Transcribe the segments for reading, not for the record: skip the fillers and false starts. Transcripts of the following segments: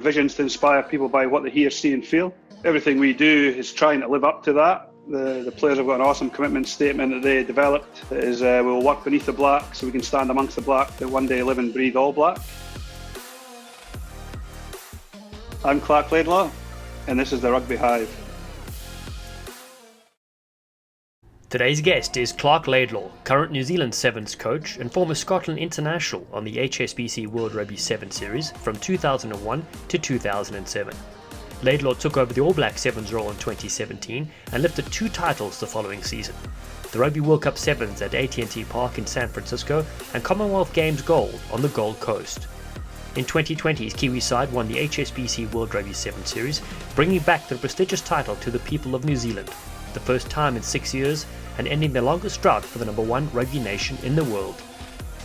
Visions to inspire people by what they hear, see and feel. Everything we do is trying to live up to that. The players have got an awesome commitment statement that they developed. That is, we'll work beneath the black so we can stand amongst the black to one day live and breathe all black. I'm Clark Laidlaw, and this is the Rugby Hive. Today's guest is Clark Laidlaw, current New Zealand Sevens coach and former Scotland international on the HSBC World Rugby Sevens Series from 2001 to 2007. Laidlaw took over the All Black Sevens role in 2017 and lifted 2 titles the following season: the Rugby World Cup Sevens at AT&T Park in San Francisco and Commonwealth Games gold on the Gold Coast. In 2020, his Kiwi side won the HSBC World Rugby Sevens Series, bringing back the prestigious title to the people of New Zealand, the first time in 6 years, and ending the longest drought for the #1 rugby nation in the world.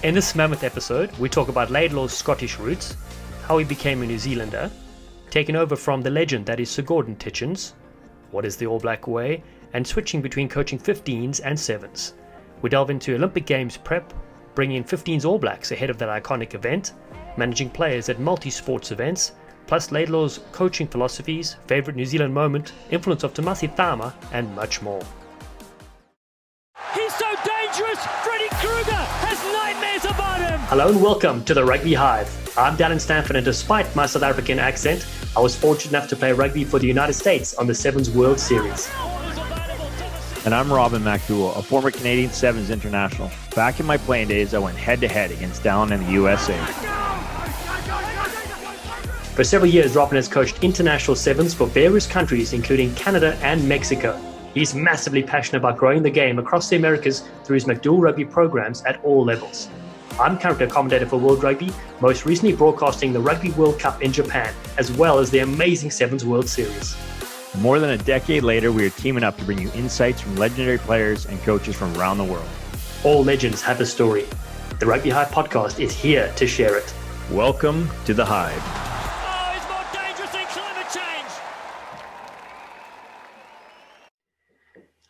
In this mammoth episode, we talk about Laidlaw's Scottish roots, how he became a New Zealander, taking over from the legend that is Sir Gordon Tietjens, what is the All Black way, and switching between coaching 15s and 7s. We delve into Olympic Games prep, bringing in 15s All Blacks ahead of that iconic event, managing players at multi-sports events, plus Laidlaw's coaching philosophies, favourite New Zealand moment, influence of Tamasi Tama, and much more. He's so dangerous! Freddy Krueger has nightmares about him! Hello and welcome to the Rugby Hive. I'm Dallen, Stanford, and despite my South African accent, I was fortunate enough to play rugby for the United States on the Sevens World Series. And I'm Mcdougall, a former Canadian Sevens international. Back in my playing days, I went head-to-head against Dallen in the USA. For several years, Robin has coached international sevens for various countries, including Canada and Mexico. He's massively passionate about growing the game across the Americas through his McDougal rugby programs at all levels. I'm currently a commentator for World Rugby, most recently broadcasting the Rugby World Cup in Japan, as well as the amazing Sevens World Series. More than a decade later, we are teaming up to bring you insights from legendary players and coaches from around the world. All legends have a story. The Rugby Hive podcast is here to share it. Welcome to the Hive. Oh, he's more dangerous than climate change!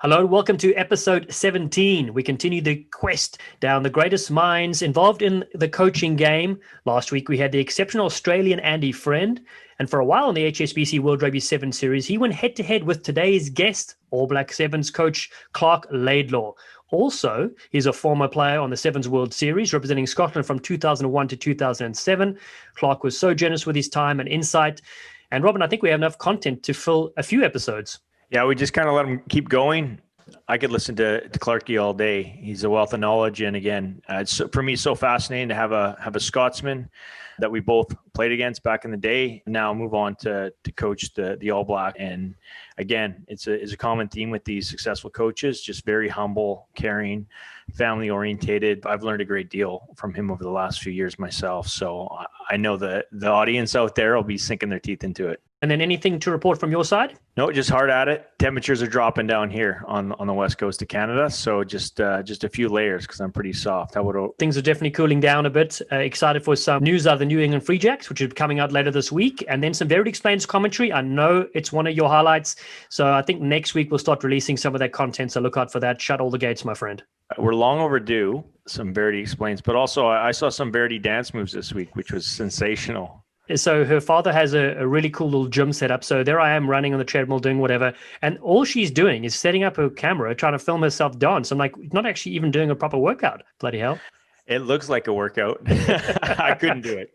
Hello and welcome to episode 17. We continue the quest down the greatest minds involved in the coaching game. Last week we had the exceptional Australian Andy Friend, and for a while in the HSBC World Rugby Sevens Series, he went head-to-head with today's guest, All Black Sevens coach Clark Laidlaw. Also, he's a former player on the Sevens World Series, representing Scotland from 2001 to 2007. Clark was so generous with his time and insight. And Robin, I think we have enough content to fill a few episodes. Yeah, we just kind of let him keep going. I could listen to Clarky all day. He's a wealth of knowledge. And again, it's for me so fascinating to have a Scotsman that we both played against back in the day. Now move on to coach the All Black. And again, it's a common theme with these successful coaches, just very humble, caring, family orientated. I've learned a great deal from him over the last few years myself. So I know the audience out there will be sinking their teeth into it. And then anything to report from your side? No, just hard at it. Temperatures are dropping down here on the west coast of Canada. So just a few layers because I'm pretty soft. Things are definitely cooling down a bit. Excited for some news out of the New England Free Jacks, which is coming out later this week. And then some Varied Explains commentary. I know it's one of your highlights. So I think next week we'll start releasing some of that content. So look out for that. Shut all the gates, my friend. We're long overdue, some Verity Explains. But also I saw some Verity dance moves this week, which was sensational. So her father has a really cool little gym set up. So there I am running on the treadmill, doing whatever. And all she's doing is setting up her camera, trying to film herself dance. I'm like, not actually even doing a proper workout. Bloody hell. It looks like a workout. I couldn't do it.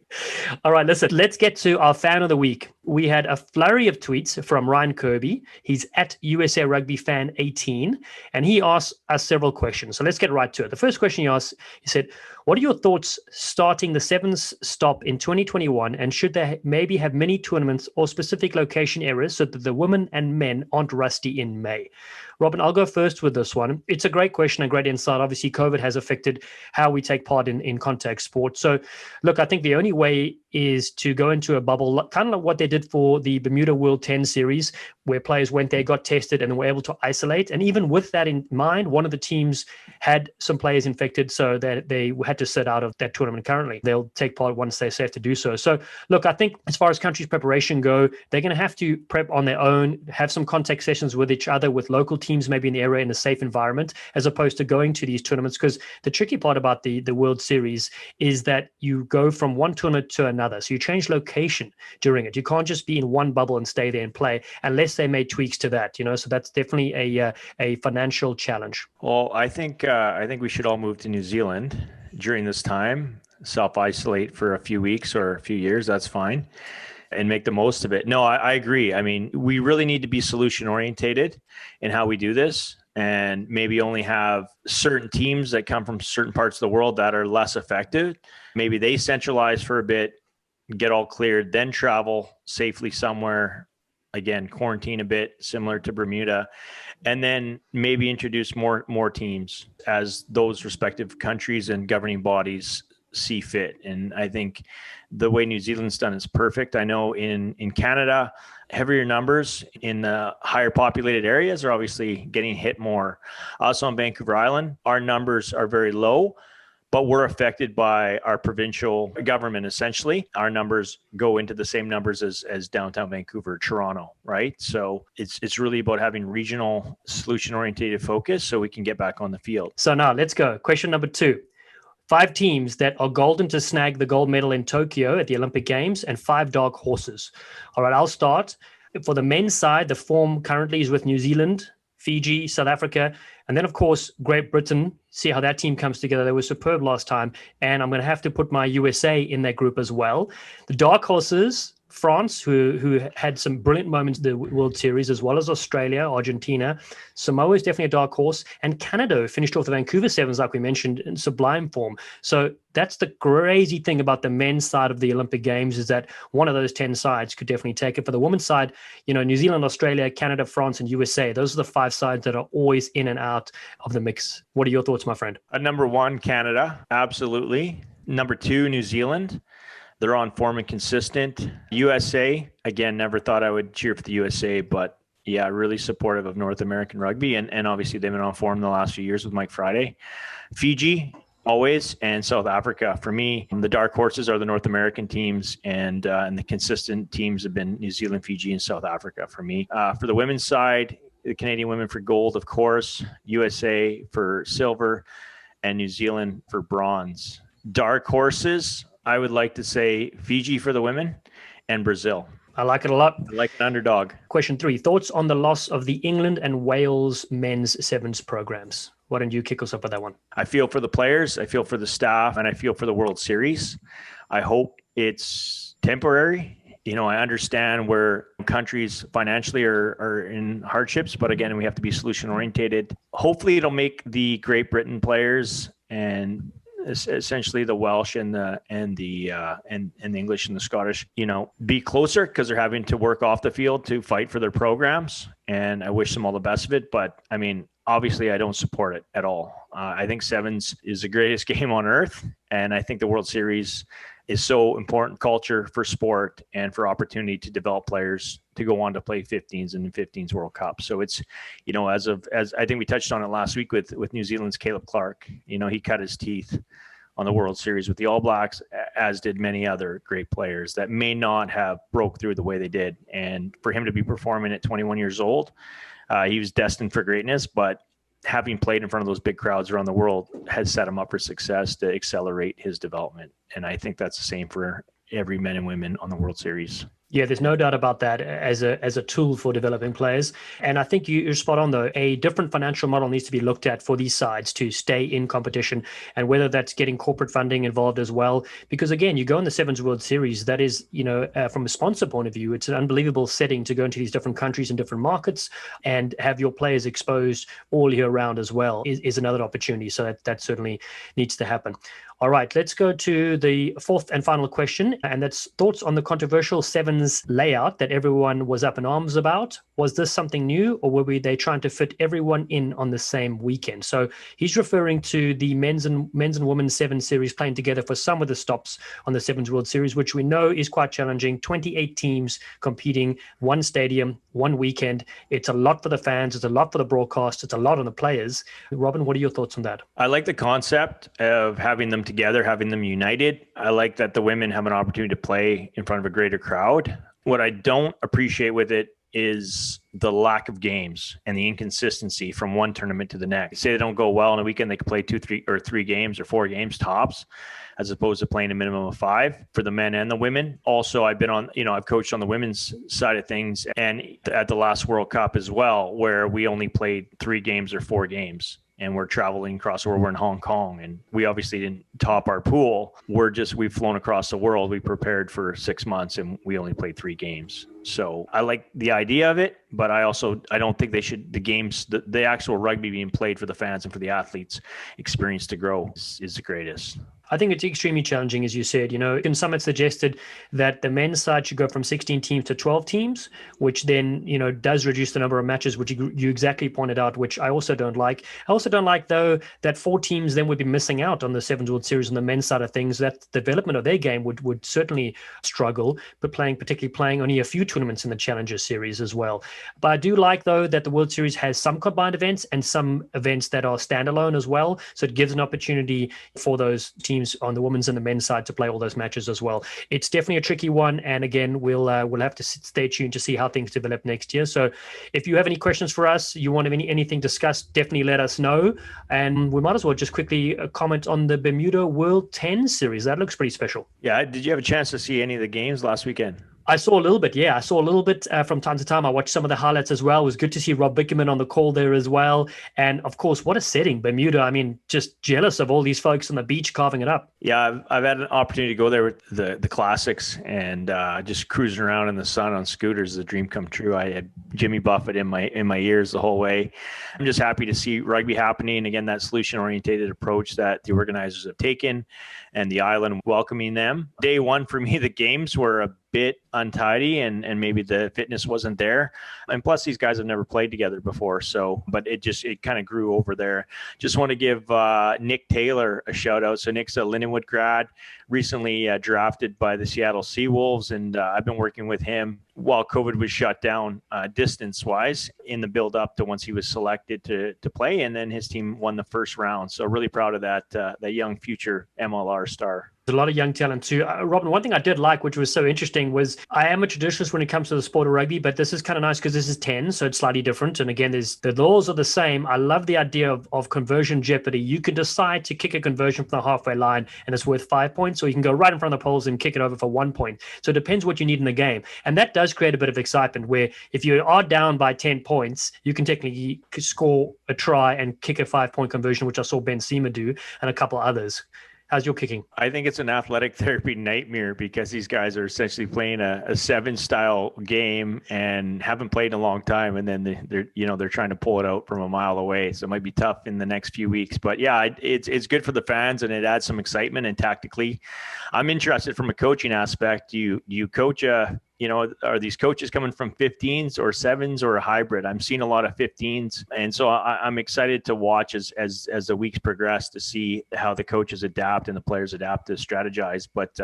All right, listen, let's get to our fan of the week. We had a flurry of tweets from Ryan Kirby. He's at USA Rugby Fan 18, and he asked us several questions. So let's get right to it. The first question he asked, he said, what are your thoughts starting the Sevens stop in 2021, and should they maybe have mini tournaments or specific location areas so that the women and men aren't rusty in May? Robin, I'll go first with this one. It's a great question and great insight. Obviously, COVID has affected how we take part in contact sport. So, look, I think the only way is to go into a bubble, kind of like what they did for the Bermuda World 10 series, where players went there, got tested, and were able to isolate. And even with that in mind, one of the teams had some players infected, so that they had to sit out of that tournament currently. They'll take part once they're safe to do so. So, look, I think as far as countries' preparation go, they're going to have to prep on their own, have some contact sessions with each other, with local teams maybe in the area in a safe environment, as opposed to going to these tournaments. Because the tricky part about the World Series is that you go from one tournament to another. So you change location during it. You can't just be in one bubble and stay there and play unless they made tweaks to that, so that's definitely a financial challenge. Well, I think we should all move to New Zealand during this time, self-isolate for a few weeks or a few years. That's fine. And make the most of it. No, I agree. I mean, we really need to be solution orientated in how we do this, and maybe only have certain teams that come from certain parts of the world that are less effective. Maybe they centralize for a bit, get all cleared, then travel safely somewhere. Again, quarantine a bit, similar to Bermuda, and then maybe introduce more teams as those respective countries and governing bodies see fit. And I think the way New Zealand's done is perfect. I know in Canada, heavier numbers in the higher populated areas are obviously getting hit more. Also on Vancouver Island, our numbers are very low, but we're affected by our provincial government. Essentially, our numbers go into the same numbers as downtown Vancouver, Toronto, right? So it's really about having regional solution-oriented focus so we can get back on the field. So now let's go. Question number 2. 5 teams that are golden to snag the gold medal in Tokyo at the Olympic Games and 5 dark horses. All right, I'll start. For the men's side, the form currently is with New Zealand, Fiji, South Africa, and then, of course, Great Britain. See how that team comes together. They were superb last time. And I'm going to have to put my USA in that group as well. The dark horses, France, who had some brilliant moments in the World Series, as well as Australia, Argentina. Samoa is definitely a dark horse. And Canada finished off the Vancouver Sevens, like we mentioned, in sublime form. So that's the crazy thing about the men's side of the Olympic Games, is that one of those 10 sides could definitely take it. For the women's side, New Zealand, Australia, Canada, France, and USA. Those are the 5 sides that are always in and out of the mix. What are your thoughts, my friend? Number 1, Canada. Absolutely. Number 2, New Zealand. They're on form and consistent. USA, again, never thought I would cheer for the USA, but yeah, really supportive of North American rugby. And obviously they've been on form the last few years with Mike Friday. Fiji, always, and South Africa. For me, the dark horses are the North American teams, and the consistent teams have been New Zealand, Fiji, and South Africa for me. For the women's side, the Canadian women for gold, of course, USA for silver, and New Zealand for bronze. Dark horses, I would like to say Fiji for the women and Brazil. I like it a lot. I like an underdog. Question 3, thoughts on the loss of the England and Wales men's sevens programs? Why don't you kick us up with that one? I feel for the players, I feel for the staff, and I feel for the World Series. I hope it's temporary. I understand where countries financially are in hardships, but again, we have to be solution orientated. Hopefully it'll make the Great Britain players and essentially the Welsh and the English and the Scottish, be closer, because they're having to work off the field to fight for their programs. And I wish them all the best of it. But I mean, obviously I don't support it at all. I think sevens is the greatest game on earth. And I think the World Series is so important culture for sport and for opportunity to develop players to go on to play 15s and 15s World Cup. So it's, as I think we touched on it last week with New Zealand's Caleb Clark, he cut his teeth on the World Series with the All Blacks, as did many other great players that may not have broke through the way they did. And for him to be performing at 21 years old, he was destined for greatness, but having played in front of those big crowds around the world has set him up for success to accelerate his development. And I think that's the same for every men and women on the World Series. Yeah, there's no doubt about that as a tool for developing players. And I think you're spot on, though. A different financial model needs to be looked at for these sides to stay in competition, and whether that's getting corporate funding involved as well. Because again, you go in the Sevens World Series, that is, from a sponsor point of view, it's an unbelievable setting to go into these different countries and different markets and have your players exposed all year round as well is another opportunity. So that certainly needs to happen. All right, let's go to the 4th and final question, and that's thoughts on the controversial sevens layout that everyone was up in arms about. Was this something new, or were they trying to fit everyone in on the same weekend? So he's referring to the men's and women's Sevens series playing together for some of the stops on the Sevens World Series, which we know is quite challenging. 28 teams competing, one stadium, one weekend. It's a lot for the fans. It's a lot for the broadcast. It's a lot on the players. Robin, what are your thoughts on that? I like the concept of having them together, having them united. I like that the women have an opportunity to play in front of a greater crowd. What I don't appreciate with it is the lack of games and the inconsistency from one tournament to the next. Say they don't go well on a weekend, they can play 3 games or 4 games tops, as opposed to playing a minimum of 5 for the men and the women. Also, I've been on, I've coached on the women's side of things, and at the last World Cup as well, where we only played 3 games or 4 games. And we're traveling across the world. We're in Hong Kong, and we obviously didn't top our pool. We've flown across the world. We prepared for 6 months, and we only played 3 games. So I like the idea of it, but I don't think the games, the actual rugby being played for the fans and for the athletes experience to grow is the greatest. I think it's extremely challenging, as you said. Some had suggested that the men's side should go from 16 teams to 12 teams, which then, does reduce the number of matches, which you exactly pointed out, which I also don't like. I also don't like, though, that 4 teams then would be missing out on the Sevens World Series on the men's side of things. That development of their game would certainly struggle, but particularly playing only a few tournaments in the Challenger Series as well. But I do like, though, that the World Series has some combined events and some events that are standalone as well. So it gives an opportunity for those teams on the women's and the men's side to play all those matches as well. It's definitely a tricky one, and again, we'll have to stay tuned to see how things develop next year. So if you have any questions for us, you want anything discussed, definitely let us know. And we might as well just quickly comment on the Bermuda World 10 series. That looks pretty special. Yeah, did you have a chance to see any of the games last weekend? I saw a little bit, yeah. I saw a little bit from time to time. I watched some of the highlights as well. It was good to see Rob Bickerman on the call there as well. And, of course, what a setting, Bermuda. I mean, just jealous of all these folks on the beach carving it up. Yeah, I've had an opportunity to go there with the classics and just cruising around in the sun on scooters is a dream come true. I had Jimmy Buffett in my ears the whole way. I'm just happy to see rugby happening. Again, that solution-oriented approach that the organizers have taken and the island welcoming them. Day one for me, the games were a bit untidy and maybe the fitness wasn't there. And plus these guys have never played together before. So, but it kind of grew over there. Just want to give Nick Taylor a shout out. So Nick's a Lindenwood grad, recently drafted by the Seattle Seawolves. And I've been working with him while COVID was shut down distance wise in the build up to once he was selected to play. And then his team won the first round. So really proud of that young future MLR star. There's a lot of young talent too. Robin, one thing I did like, which was so interesting, was I am a traditionalist when it comes to the sport of rugby, but this is kind of nice because this is 10, so it's slightly different. And again, the laws are the same. I love the idea of conversion jeopardy. You can decide to kick a conversion from the halfway line and it's worth 5 points, or you can go right in front of the poles and kick it over for 1 point. So it depends what you need in the game. And that does create a bit of excitement where if you are down by 10 points, you can technically score a try and kick a 5-point conversion, which I saw Ben Seamer do and a couple others. How's your kicking? I think it's an athletic therapy nightmare because these guys are essentially playing a seven style game and haven't played in a long time. And then they're trying to pull it out from a mile away. So it might be tough in the next few weeks, but yeah, it's good for the fans and it adds some excitement. And tactically, I'm interested from a coaching aspect. You coach are these coaches coming from 15s or 7s or a hybrid? I'm seeing a lot of 15s. And so I'm excited to watch as the weeks progress to see how the coaches adapt and the players adapt to strategize. But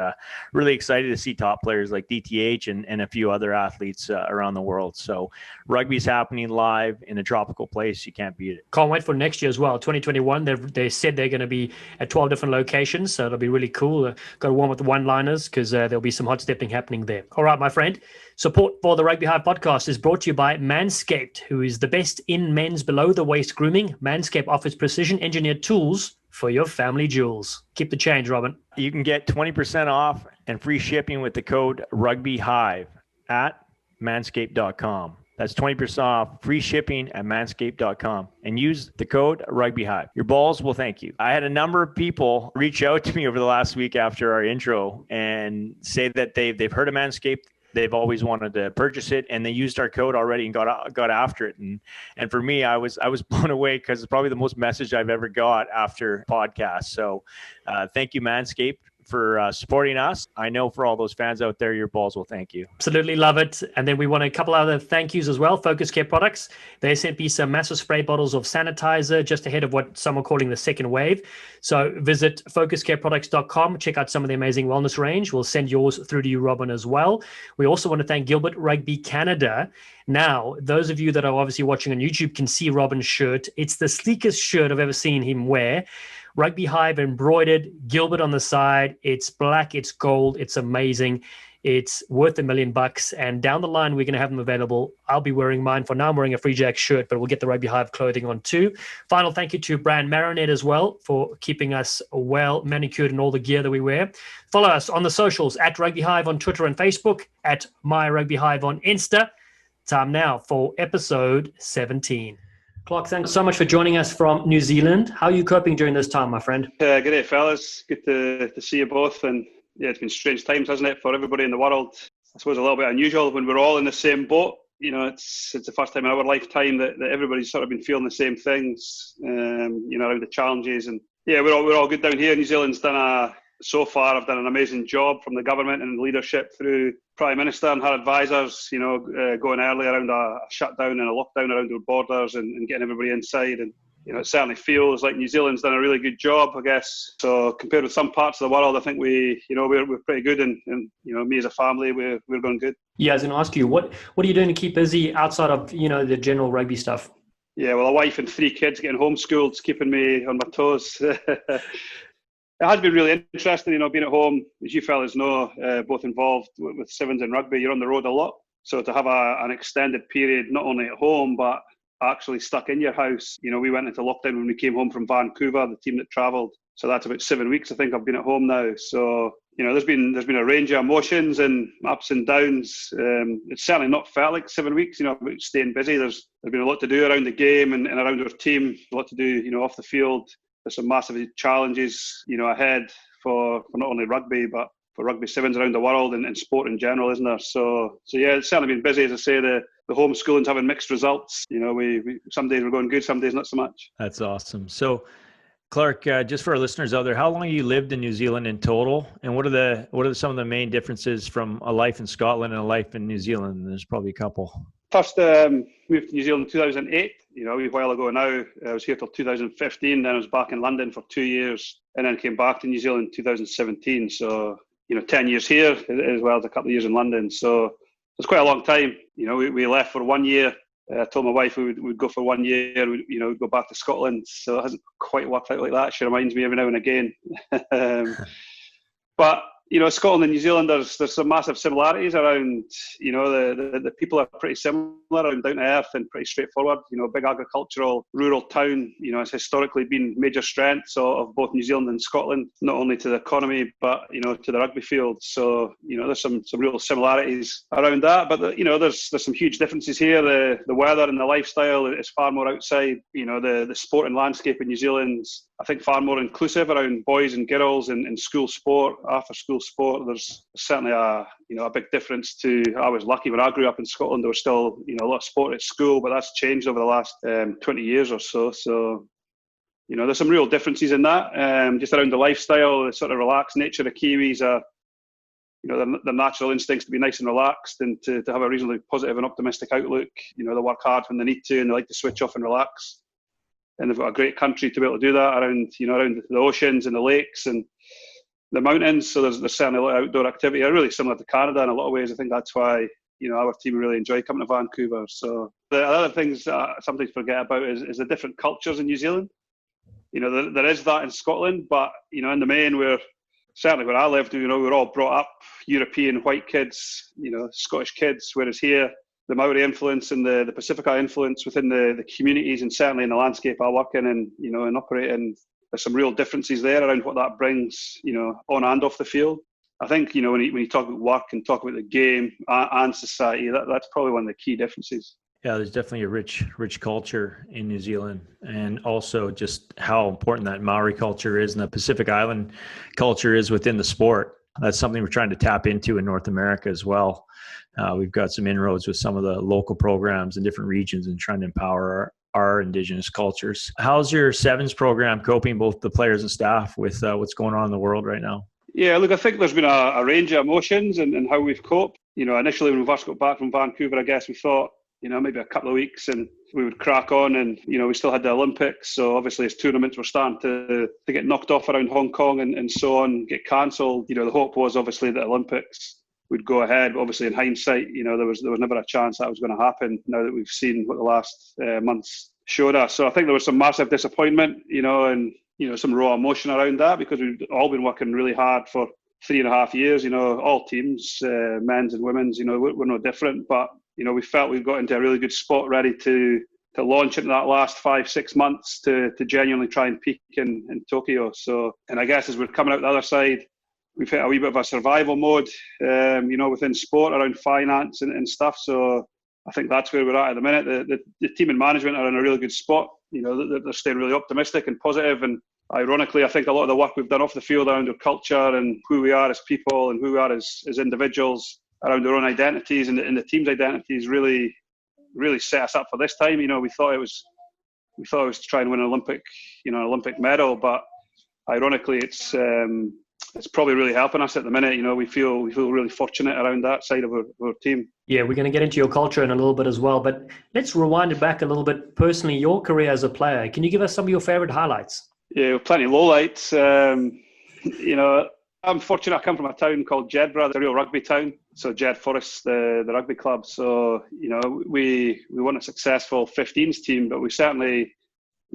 really excited to see top players like DTH and a few other athletes around the world. So rugby's happening live in a tropical place. You can't beat it. Can't wait for next year as well. 2021, they said they're going to be at 12 different locations. So it'll be really cool. Got to warm up the one-liners because there'll be some hot stepping happening there. All right, my friend. Support for the Rugby Hive podcast is brought to you by Manscaped, who is the best in men's below-the-waist grooming. Manscaped offers precision-engineered tools for your family jewels. Keep the change, Robin. You can get 20% off and free shipping with the code RugbyHive at manscaped.com. That's 20% off, free shipping at manscaped.com, and use the code RugbyHive. Your balls will thank you. I had a number of people reach out to me over the last week after our intro and say that they've heard of Manscaped. They've always wanted to purchase it, and they used our code already and got after it. And for me, I was blown away because it's probably the most message I've ever got after podcasts. So thank you, Manscaped, for supporting us. I know for all those fans out there, your balls will thank you. Absolutely love it. And then we want a couple other thank yous as well. Focus Care Products. They sent me some massive spray bottles of sanitizer just ahead of what some are calling the second wave. So visit focuscareproducts.com. Check out some of the amazing wellness range. We'll send yours through to you, Robin, as well. We also want to thank Gilbert Rugby Canada. Now, those of you that are obviously watching on YouTube can see Robin's shirt. It's the sleekest shirt I've ever seen him wear. Rugby Hive embroidered, Gilbert on the side. It's black, it's gold, it's amazing. It's worth $1 million, and down the line, we're going to have them available. I'll be wearing mine. For now, I'm wearing a Free Jack shirt, but we'll get the Rugby Hive clothing on too. Final thank you to Brand Marinette as well for keeping us well manicured in all the gear that we wear. Follow us on the socials at Rugby Hive on Twitter and Facebook, at My Rugby Hive on Insta. Time now for episode 17. Clark, thanks so much for joining us from New Zealand. How are you coping during this time, my friend? Good day, fellas. Good to see you both. And yeah, it's been strange times, hasn't it, for everybody in the world. I suppose a little bit unusual when we're all in the same boat. You know, it's the first time in our lifetime that everybody's sort of been feeling the same things, around the challenges. And yeah, we're all good down here. New Zealand's so far, I've done an amazing job from the government and leadership through Prime Minister and her advisors, going early around a shutdown and a lockdown around our borders and getting everybody inside. And, it certainly feels like New Zealand's done a really good job, I guess. So compared with some parts of the world, I think we're pretty good. And me as a family, we're going good. Yeah, I was going to ask you, what are you doing to keep busy outside of, the general rugby stuff? Yeah, well, a wife and 3 kids getting homeschooled, keeping me on my toes. It has been really interesting, being at home, as you fellas know, both involved with sevens and rugby. You're on the road a lot. So to have an extended period, not only at home, but actually stuck in your house. We went into lockdown when we came home from Vancouver, the team that travelled. So that's about 7 weeks, I think I've been at home now. So, there's been a range of emotions and ups and downs. It's certainly not felt like 7 weeks, about staying busy. There's been a lot to do around the game and around our team, a lot to do, off the field. There's some massive challenges, ahead for not only rugby, but for rugby sevens around the world and sport in general, isn't there? So yeah, it's certainly been busy. As I say, the homeschooling's having mixed results. We some days we're going good, some days not so much. That's awesome. So, Clark, just for our listeners out there, how long have you lived in New Zealand in total? And what are some of the main differences from a life in Scotland and a life in New Zealand? There's probably a couple. First moved to New Zealand in 2008, a wee while ago now. I was here till 2015, then I was back in London for 2 years, and then came back to New Zealand in 2017. So, 10 years here as well as a couple of years in London. So it's quite a long time. We left for 1 year. I told my wife we would go for 1 year, we'd go back to Scotland. So it hasn't quite worked out like that. She reminds me every now and again. But Scotland and New Zealand, there's some massive similarities around, the people are pretty similar and down to earth and pretty straightforward. Big agricultural, rural town, has historically been major strengths of both New Zealand and Scotland, not only to the economy, but, to the rugby field. So, there's some real similarities around that. But, there's some huge differences here. The weather and the lifestyle is far more outside. The sporting landscape in New Zealand's, I think, far more inclusive around boys and girls and school sport, after school sport. There's certainly a big difference to, I was lucky when I grew up in Scotland, there was still, a lot of sport at school, but that's changed over the last 20 years or so. So, there's some real differences in that. Just around the lifestyle, the sort of relaxed nature of Kiwis are, their natural instincts to be nice and relaxed and to have a reasonably positive and optimistic outlook. They work hard when they need to and they like to switch off and relax. And they've got a great country to be able to do that around the oceans and the lakes and the mountains. So there's certainly a lot of outdoor activity. Really similar to Canada in a lot of ways. I think that's why, our team really enjoy coming to Vancouver. So the other things that I sometimes forget about is the different cultures in New Zealand. There is that in Scotland, but, in the main, certainly where I lived, we were all brought up European white kids, Scottish kids, whereas here, the Maori influence and the Pacifica influence within the communities and certainly in the landscape I work in and operate in, there's some real differences there around what that brings, on and off the field. I think, when you talk about work and talk about the game and society, that's probably one of the key differences. Yeah, there's definitely a rich culture in New Zealand, and also just how important that Maori culture is and the Pacific Island culture is within the sport. That's something we're trying to tap into in North America as well. We've got some inroads with some of the local programs in different regions and trying to empower our Indigenous cultures. How's your Sevens program coping, both the players and staff, with what's going on in the world right now? Yeah, look, I think there's been a range of emotions and how we've coped. Initially when we first got back from Vancouver, I guess we thought, maybe a couple of weeks and we would crack on, and, we still had the Olympics. So obviously as tournaments were starting to get knocked off around Hong Kong and so on, get cancelled, the hope was obviously that Olympics would go ahead. But obviously in hindsight, there was never a chance that was going to happen now that we've seen what the last months showed us. So I think there was some massive disappointment, and, some raw emotion around that, because we've all been working really hard for 3.5 years. You know, all teams, men's and women's, you know, we're no different. But, you know, we felt we got into a really good spot, ready to launch into that last 5-6 months to genuinely try and peak in Tokyo. So, and I guess as we're coming out the other side, we've hit a wee bit of a survival mode, you know, within sport around finance and stuff. So I think that's where we're at the minute. The team and management are in a really good spot. You know, they're staying really optimistic and positive. And ironically, I think a lot of the work we've done off the field around our culture and who we are as people and who we are as individuals, around our own identities and the team's identities, really set us up for this time. You know, we thought it was to try and win an Olympic medal, but ironically, it's probably really helping us at the minute. You know, we feel really fortunate around that side of our team. Yeah, we're going to get into your culture in a little bit as well, but let's rewind it back a little bit. Personally, your career as a player, can you give us some of your favorite highlights? Yeah, plenty of lowlights. You know, I'm fortunate. I come from a town called Jedburgh, the real rugby town. So Jed Forest, the rugby club. So, you know, we weren't a successful 15s team, but we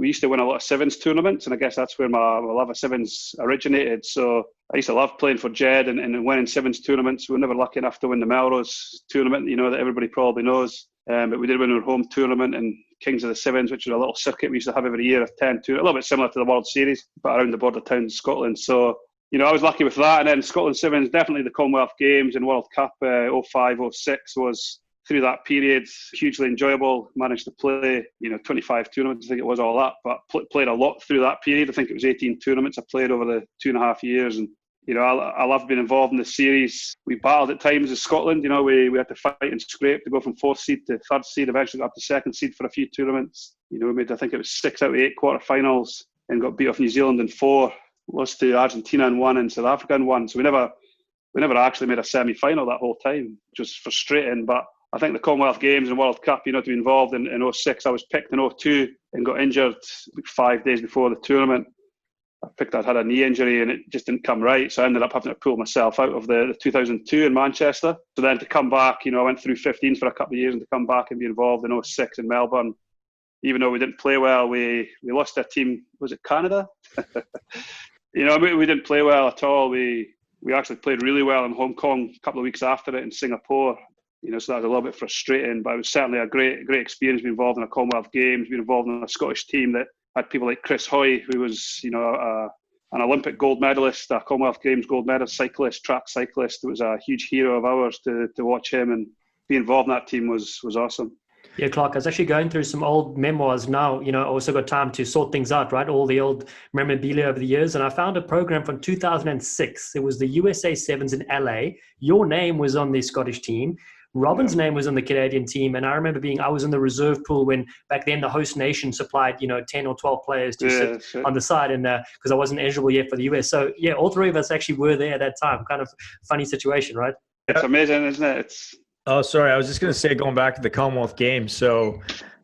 used to win a lot of sevens tournaments, and I guess that's where my love of sevens originated. So I used to love playing for Jed and winning sevens tournaments. We were never lucky enough to win the Melrose tournament, you know, that everybody probably knows. But we did win our home tournament and Kings of the Sevens, which was a little circuit we used to have every year of 10 a little bit similar to the World Series, but around the border towns in Scotland. So, you know, I was lucky with that. And then Scotland Sevens, definitely the Commonwealth Games and World Cup 05, 06 was, through that period, hugely enjoyable. Managed to play, you know, 25 tournaments, I think it was all that, but played a lot through that period. I think it was 18 tournaments I played over the 2.5 years. And, you know, I love being involved in the series. We battled at times as Scotland. You know, we had to fight and scrape to go from 4th seed to 3rd seed, eventually got up to 2nd seed for a few tournaments. You know, we made, I think it was 6 out of 8 quarterfinals and got beat off New Zealand in 4, lost to Argentina in 1 and South Africa in 1. So we never actually made a semi-final that whole time, which was frustrating. But I think the Commonwealth Games and World Cup, you know, to be involved in 06, I was picked in 02 and got injured 5 days before the tournament. I'd had a knee injury and it just didn't come right. So I ended up having to pull myself out of the 2002 in Manchester. So then to come back, you know, I went through 15s for a couple of years, and to come back and be involved in 06 in Melbourne, even though we didn't play well, we lost a team, was it Canada? You know, we didn't play well at all. We actually played really well in Hong Kong a couple of weeks after it in Singapore. You know, so that was a little bit frustrating, but it was certainly a great experience being involved in a Commonwealth Games, being involved in a Scottish team that had people like Chris Hoy, who was, you know, an Olympic gold medalist, a Commonwealth Games gold medalist, cyclist, track cyclist. It was a huge hero of ours to watch him, and be involved in that team was awesome. Yeah, Clark, I was actually going through some old memoirs now. You know, I also got time to sort things out, right? All the old memorabilia over the years. And I found a program from 2006. It was the USA Sevens in LA. Your name was on the Scottish team. Robin's name was on the Canadian team. And I remember I was in the reserve pool when back then the host nation supplied, you know, 10 or 12 players to sit on the side, and because I wasn't eligible yet for the US. So yeah, all three of us actually were there at that time. Kind of funny situation, right? It's amazing, isn't it? Oh, sorry. I was just going to say, going back to the Commonwealth Games. So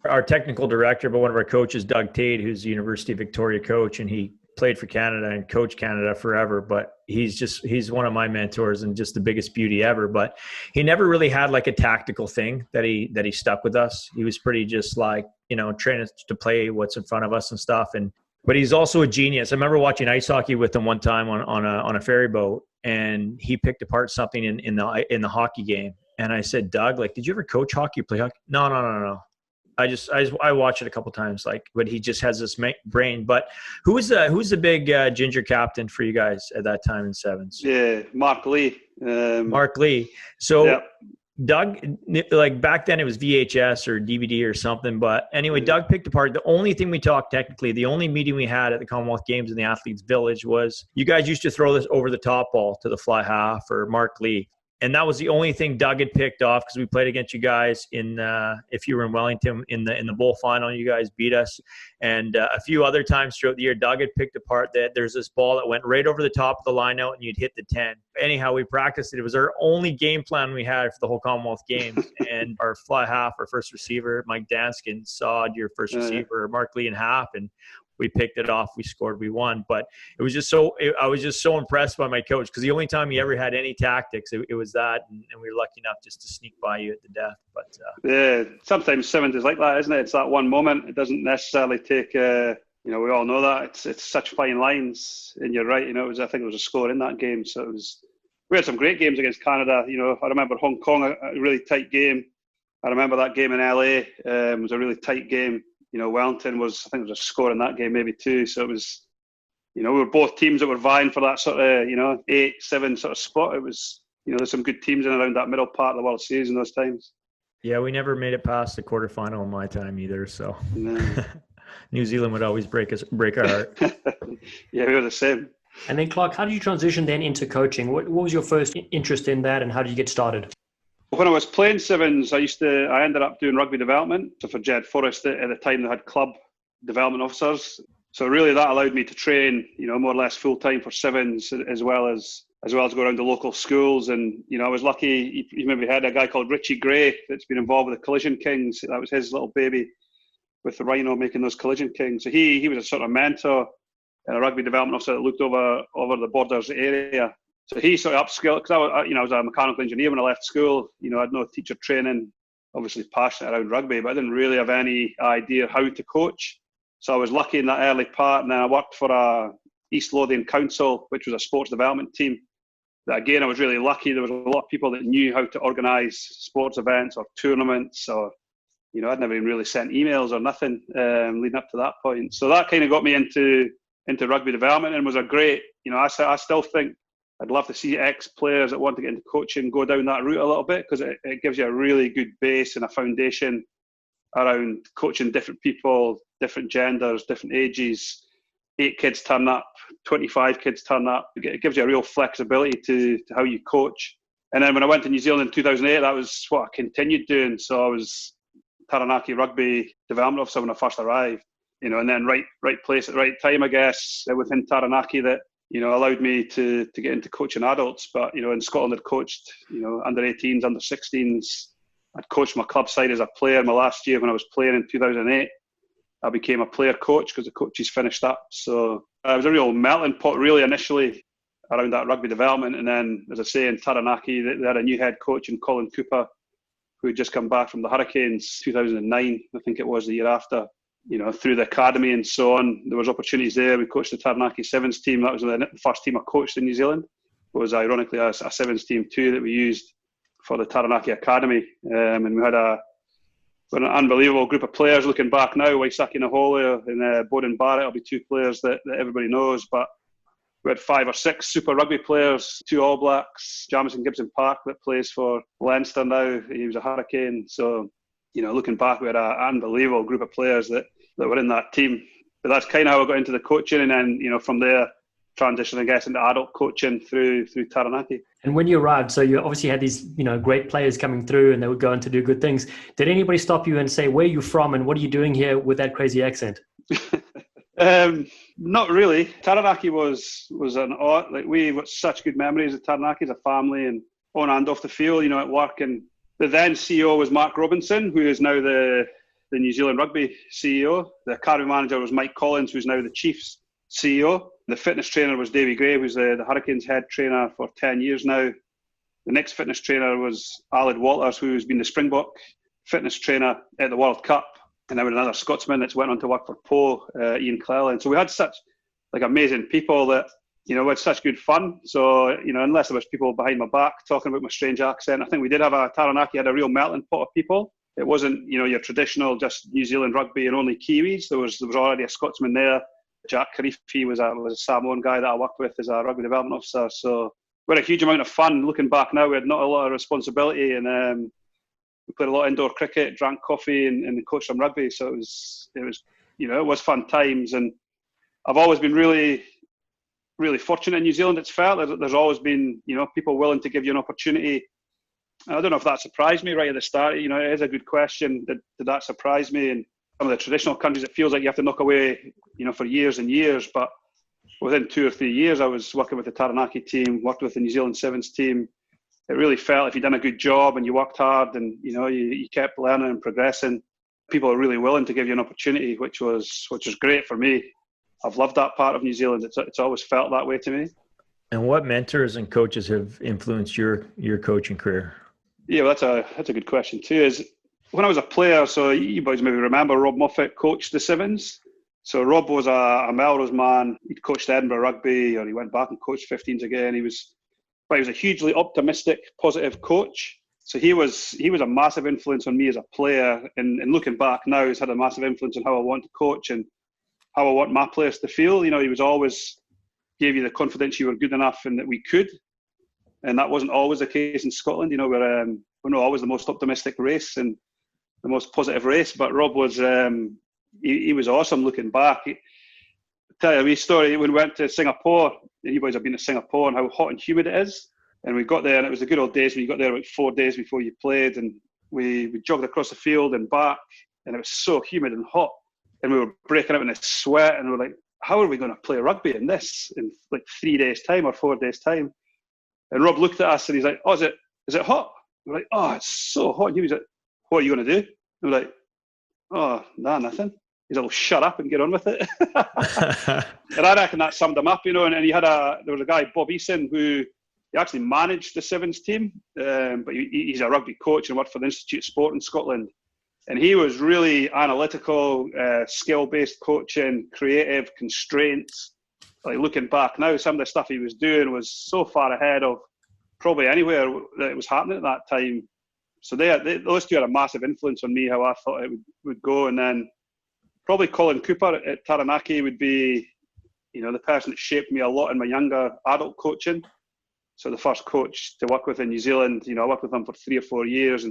our technical director, but one of our coaches, Doug Tate, who's the University of Victoria coach, and he played for Canada and coached Canada forever, but he's one of my mentors and just the biggest beauty ever. But he never really had like a tactical thing that he stuck with us. He was pretty just like, you know, training to play what's in front of us and stuff. But he's also a genius. I remember watching ice hockey with him one time on a ferry boat, and he picked apart something in the hockey game. And I said, Doug, like, did you ever coach hockey, play hockey? No. I watched it a couple times, like, but he just has this brain. But who's the big ginger captain for you guys at that time in sevens? Yeah, Mark Lee. Mark Lee. So Doug, like back then it was VHS or DVD or something. But anyway, Doug picked apart. The only thing we talked technically, the only meeting we had at the Commonwealth Games in the Athletes Village was you guys used to throw this over the top ball to the fly half or Mark Lee. And that was the only thing Doug had picked off, because we played against you guys if you were in Wellington in the bowl final, you guys beat us. And a few other times throughout the year, Doug had picked apart that there's this ball that went right over the top of the line out and you'd hit the 10. Anyhow, we practiced it. It was our only game plan we had for the whole Commonwealth Games. And our fly half, our first receiver, Mike Danskin, sawed your first receiver, Mark Lee, in half. And we picked it off. We scored. We won. But it was just I was just so impressed by my coach, because the only time he ever had any tactics, it was that, and we were lucky enough just to sneak by you at the death. But yeah, sometimes sevens is like that, isn't it? It's that one moment. It doesn't necessarily take. You know, we all know that it's such fine lines. And you're right. You know, I think it was a score in that game, so it was we had some great games against Canada. I remember Hong Kong, a really tight game. I remember that game in LA. It was a really tight game. Wellington I think there was a score in that game, maybe 2. So it was, we were both teams that were vying for that sort of, 8-7 sort of spot. It was, there's some good teams in around that middle part of the World Series in those times. Yeah, we never made it past the quarterfinal in my time either. So No. New Zealand would always break our heart. Yeah, we were the same. And then, Clark, how did you transition then into coaching? What was your first interest in that, and how did you get started? When I was playing sevens, I ended up doing rugby development. So for Jed Forrest, at the time they had club development officers. So really that allowed me to train, more or less full time for sevens, as well as go around the local schools. And, I was lucky, you maybe had a guy called Richie Gray that's been involved with the Collision Kings. That was his little baby with the Rhino making those Collision Kings. So he was a sort of mentor and a rugby development officer that looked over the borders area. So he sort of upskilled, because I was a mechanical engineer when I left school. I had no teacher training, obviously passionate around rugby, but I didn't really have any idea how to coach. So I was lucky in that early part, and then I worked for a East Lothian Council, which was a sports development team. That again, I was really lucky. There was a lot of people that knew how to organise sports events or tournaments, or I'd never even really sent emails or nothing leading up to that point. So that kind of got me into rugby development, and was a great. I still think I'd love to see ex-players that want to get into coaching go down that route a little bit, because it gives you a really good base and a foundation around coaching different people, different genders, different ages. 8 kids turn up, 25 kids turn up. It gives you a real flexibility to how you coach. And then when I went to New Zealand in 2008, that was what I continued doing. So I was Taranaki Rugby Development Officer when I first arrived, and then right place at the right time, I guess, within Taranaki that, allowed me to get into coaching adults. But, in Scotland I'd coached, under 18s, under 16s. I'd coached my club side as a player. My last year when I was playing in 2008, I became a player coach because the coaches finished up. So it was a real melting pot really initially around that rugby development. And then, as I say, in Taranaki, they had a new head coach in Colin Cooper, who had just come back from the Hurricanes 2009, I think it was the year after. Through the academy and so on, there was opportunities there. We coached the Taranaki Sevens team. That was the first team I coached in New Zealand. It was ironically a Sevens team too that we used for the Taranaki Academy. And we had an unbelievable group of players. Looking back now, Waisaki Nahola and Bowden Barrett will be 2 players that everybody knows. But we had 5 or 6 Super Rugby players, 2 All Blacks, Jamison Gibson Park that plays for Leinster now. He was a Hurricane. So, looking back, we had an unbelievable group of players that were in that team. But that's kind of how I got into the coaching, and then, from there, transition, I guess, into adult coaching through Taranaki. And when you arrived, so you obviously had these, great players coming through, and they would go on to do good things. Did anybody stop you and say, where are you from and what are you doing here with that crazy accent? Not really. Taranaki was an odd, we got such good memories of Taranaki as a family, and on and off the field, at work. And the then CEO was Mark Robinson, who is now the New Zealand Rugby CEO. The academy manager was Mike Collins, who's now the Chiefs CEO. The fitness trainer was Davy Gray, who's the Hurricanes head trainer for 10 years now. The next fitness trainer was Aled Walters, who's been the Springbok fitness trainer at the World Cup. And then another Scotsman that's went on to work for Po, Ian Cleland. So we had such amazing people that, we had such good fun. So, unless there was people behind my back talking about my strange accent, I think we did have Taranaki had a real melting pot of people. It wasn't, your traditional just New Zealand rugby and only Kiwis. There was already a Scotsman there. Jack Karifi was a Samoan guy that I worked with as a rugby development officer. So we had a huge amount of fun. Looking back now, we had not a lot of responsibility, and we played a lot of indoor cricket, drank coffee, and coached some rugby. So it was fun times. And I've always been really, really fortunate in New Zealand. It's felt there's always been, people willing to give you an opportunity. I don't know if that surprised me right at the start. It is a good question. Did that surprise me? And some of the traditional countries, it feels like you have to knock away, for years and years. But within 2 or 3 years, I was working with the Taranaki team, worked with the New Zealand Sevens team. It really felt if you'd done a good job and you worked hard and, you kept learning and progressing, people are really willing to give you an opportunity, which was great for me. I've loved that part of New Zealand. It's always felt that way to me. And what mentors and coaches have influenced your coaching career? Yeah, well, that's a good question too. Is when I was a player, so you boys maybe remember Rob Moffat coached the Sevens. So Rob was a Melrose man. He'd coached Edinburgh Rugby, or he went back and coached 15s again. He was but he was a hugely optimistic, positive coach. So he was a massive influence on me as a player. And looking back now, he's had a massive influence on how I want to coach and how I want my players to feel. You know, he was always gave you the confidence you were good enough and that we could. And that wasn't always the case in Scotland. You know, we're not always the most optimistic race and the most positive race. But Rob was he was awesome looking back. I'll tell you a wee story. When we went to Singapore, and you boys have been to Singapore, and how hot and humid it is. And we got there, and it was the good old days when you got there about 4 days before you played, and we jogged across the field and back, and it was so humid and hot, and we were breaking out in a sweat, and we were like, how are we going to play rugby in this in like 3 days' time or 4 days' time? And Rob looked at us, and he's like, oh, is it hot? We're like, oh, it's so hot. And he was like, what are you going to do? And we're like, oh, nah, nothing. He's like, well, shut up and get on with it. And I reckon that summed him up, you know. And there was a guy, Bob Eason, who he actually managed the Sevens team, but he's a rugby coach and worked for the Institute of Sport in Scotland. And he was really analytical, skill-based coaching, creative, constraints. Like looking back now, some of the stuff he was doing was so far ahead of probably anywhere that it was happening at that time. So those two had a massive influence on me, how I thought it would go. And then probably Colin Cooper at Taranaki would be, you know, the person that shaped me a lot in my younger adult coaching. So the first coach to work with in New Zealand, you know, I worked with him for 3 or 4 years.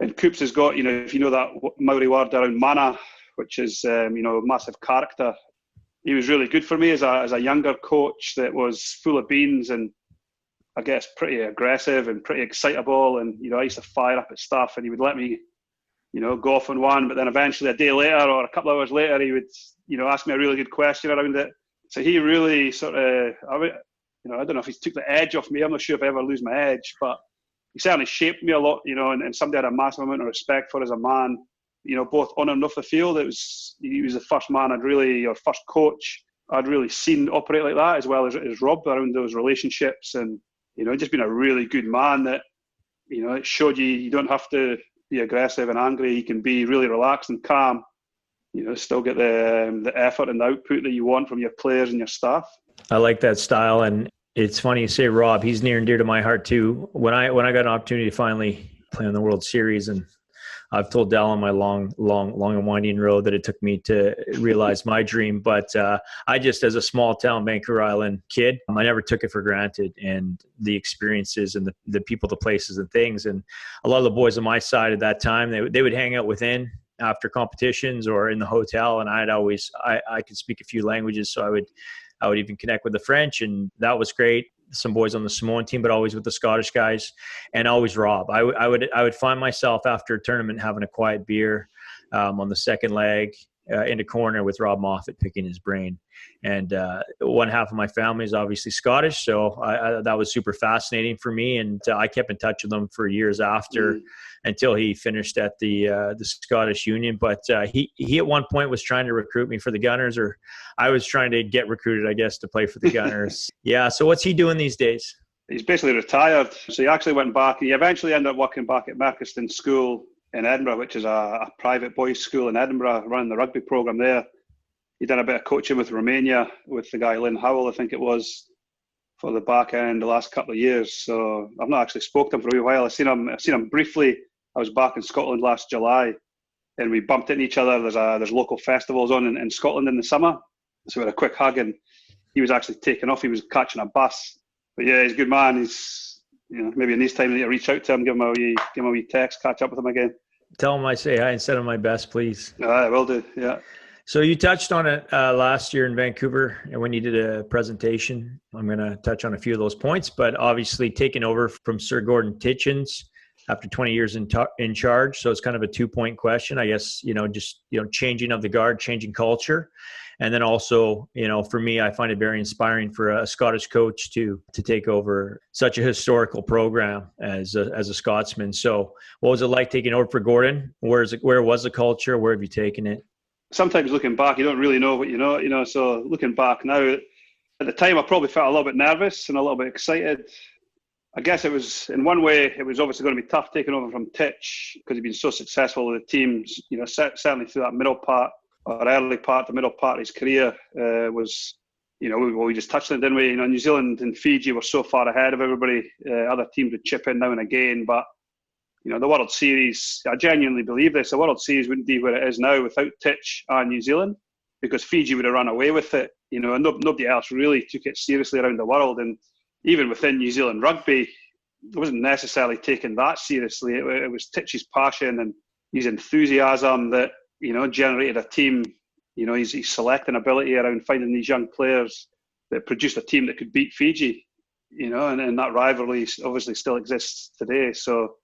And Coops has got, you know, if you know that Maori word around mana, which is, you know, massive character. He was really good for me as a younger coach that was full of beans and I guess pretty aggressive and pretty excitable. And, you know, I used to fire up at stuff and he would let me, you know, go off on one. But then eventually a day later or a couple of hours later, he would, you know, ask me a really good question around it. So he really sort of, you know, I don't know if he took the edge off me. I'm not sure if I ever lose my edge, but he certainly shaped me a lot, you know, and somebody I had a massive amount of respect for as a man, you know, both on and off the field. He was the first man or first coach I'd really seen operate like that, as well as Rob around those relationships. And, you know, just been a really good man that, you know, it showed you don't have to be aggressive and angry. You can be really relaxed and calm, you know, still get the effort and the output that you want from your players and your staff. I like that style. And it's funny you say Rob, he's near and dear to my heart too. When I got an opportunity to finally play on the World Series, and I've told Dallen my long and winding road that it took me to realize my dream. But I just, as a small town Vancouver Island kid, I never took it for granted, and the experiences and the people, the places and things. And a lot of the boys on my side at that time, they would hang out within after competitions or in the hotel. And I could speak a few languages, so I would even connect with the French, and that was great. Some boys on the Samoan team, but always with the Scottish guys, and always Rob. I would find myself after a tournament having a quiet beer on the second leg in a corner with Rob Moffat picking his brain. And one half of my family is obviously Scottish, so that was super fascinating for me. And I kept in touch with him for years after, until he finished at the Scottish Union. But he at one point was trying to recruit me for the Gunners, or I was trying to get recruited, I guess, to play for the Gunners. Yeah. So what's he doing these days? He's basically retired. So he actually went back. He eventually ended up working back at Merchiston School in Edinburgh, which is a private boys' school in Edinburgh, running the rugby program there. He did a bit of coaching with Romania with the guy Lynn Howell, I think it was, for the back end the last couple of years. So I've not actually spoken to him for a wee while. I've seen him briefly. I was back in Scotland last July, and we bumped into each other. There's local festivals on in Scotland in the summer, so we had a quick hug, and he was actually taking off. He was catching a bus. But yeah, he's a good man. He's, you know, maybe in these times I need to reach out to him, give him a wee text, catch up with him again. Tell him I say hi and send him my best, please. I will do. Yeah. So you touched on it last year in Vancouver when you did a presentation. I'm going to touch on a few of those points, but obviously taking over from Sir Gordon Tietjens after 20 years in charge. So it's kind of a 2-point question, I guess, changing of the guard, changing culture. And then also, for me, I find it very inspiring for a Scottish coach to take over such a historical program as a Scotsman. So what was it like taking over for Gordon? Where was the culture? Where have you taken it? Sometimes looking back, you don't really know what you know. So looking back now, at the time, I probably felt a little bit nervous and a little bit excited. I guess it was, in one way, it was obviously going to be tough taking over from Titch because he'd been so successful with the teams, certainly through that middle part, or early part, the middle part of his career was we just touched it, didn't we? New Zealand and Fiji were so far ahead of everybody. Other teams would chip in now and again, but the World Series, I genuinely believe this, the World Series wouldn't be where it is now without Titch and New Zealand, because Fiji would have run away with it, and nobody else really took it seriously around the world. And even within New Zealand rugby, it wasn't necessarily taken that seriously. It was Titch's passion and his enthusiasm that, generated a team, his selecting ability around finding these young players that produced a team that could beat Fiji, and that rivalry obviously still exists today. So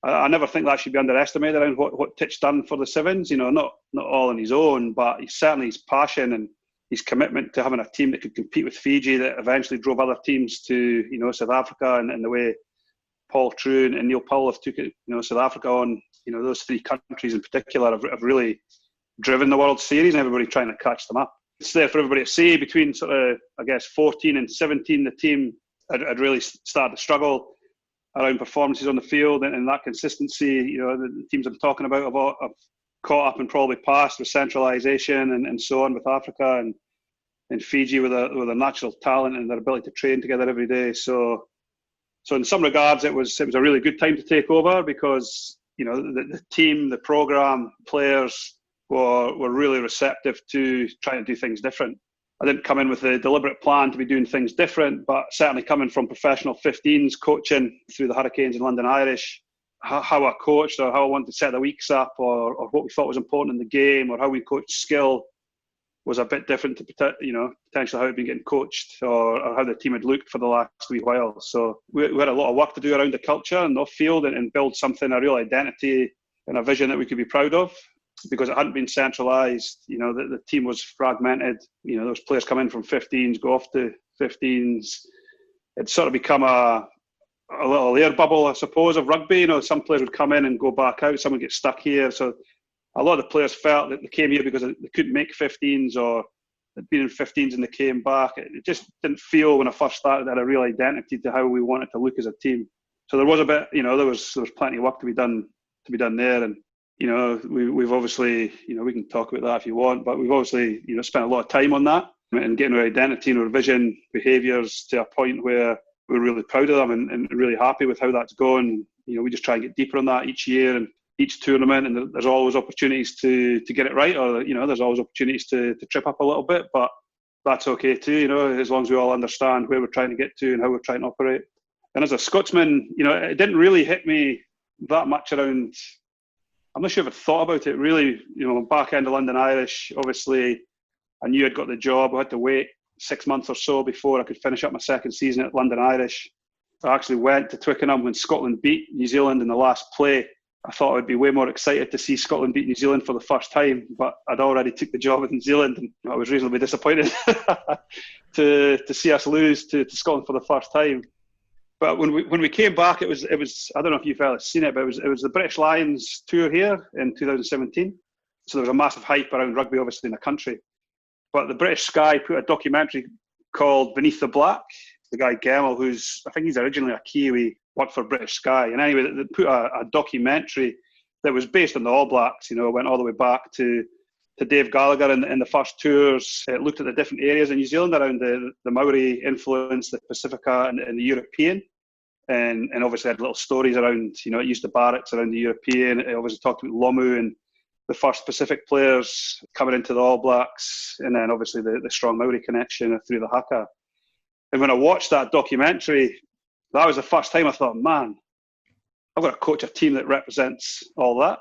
I never think that should be underestimated around what Titch done for the Sevens. Not all on his own, but certainly his passion and his commitment to having a team that could compete with Fiji, that eventually drove other teams to South Africa, and the way Paul True and Neil Powell have took it, South Africa on. Those three countries in particular have really driven the World Series, and everybody trying to catch them up. It's there for everybody to see. Between sort of 14 and 17, the team had really started to struggle around performances on the field, and that consistency, the teams I'm talking about have caught up and probably passed with centralisation and so on with Africa and Fiji with a natural talent and their ability to train together every day. So in some regards, it was a really good time to take over, because the team, the programme, players were really receptive to trying to do things different. I didn't come in with a deliberate plan to be doing things different, but certainly coming from professional 15s, coaching through the Hurricanes and London Irish, how I coached or how I wanted to set the weeks up, or what we thought was important in the game, or how we coached skill was a bit different to potentially how it'd been getting coached, or how the team had looked for the last wee while. So we had a lot of work to do around the culture and off field, and build something, a real identity and a vision that we could be proud of, because it hadn't been centralised. The team was fragmented. Those players come in from 15s, go off to 15s. It's sort of become a little air bubble, I suppose, of rugby. Some players would come in and go back out. Some would get stuck here. So a lot of the players felt that they came here because they couldn't make 15s, or they'd been in 15s and they came back. It just didn't feel, when I first started, that had a real identity to how we wanted to look as a team. So there was a bit, there was plenty of work to be done there. And we've obviously, we can talk about that if you want, but we've obviously, spent a lot of time on that and getting our identity and our vision, behaviours to a point where we're really proud of them and really happy with how that's going. We just try and get deeper on that each year and each tournament, and there's always opportunities to get it right, or there's always opportunities to trip up a little bit, but that's okay too, as long as we all understand where we're trying to get to and how we're trying to operate. And as a Scotsman, it didn't really hit me that much around. I'm not sure if I thought about it really. Back end of London Irish, obviously I knew I'd got the job. I had to wait 6 months or so before I could finish up my second season at London Irish. I actually went to Twickenham when Scotland beat New Zealand in the last play. I thought I would be way more excited to see Scotland beat New Zealand for the first time, but I'd already took the job with New Zealand, and I was reasonably disappointed to see us lose to Scotland for the first time. But when we came back, it was I don't know if you've seen it, but it was the British Lions tour here in 2017. So there was a massive hype around rugby, obviously, in the country. But the British Sky put a documentary called Beneath the Black. The guy Gemmell, I think he's originally a Kiwi, worked for British Sky. And anyway, they put a documentary that was based on the All Blacks. Went all the way back to Dave Gallagher in the first tours. It looked at the different areas in New Zealand around the Maori influence, the Pacifica and the European. And obviously had little stories around, it used the barracks around the European. It obviously talked about Lomu and the first Pacific players coming into the All Blacks, and then obviously the strong Maori connection through the haka. And when I watched that documentary, that was the first time I thought, man, I've got to coach a team that represents all that.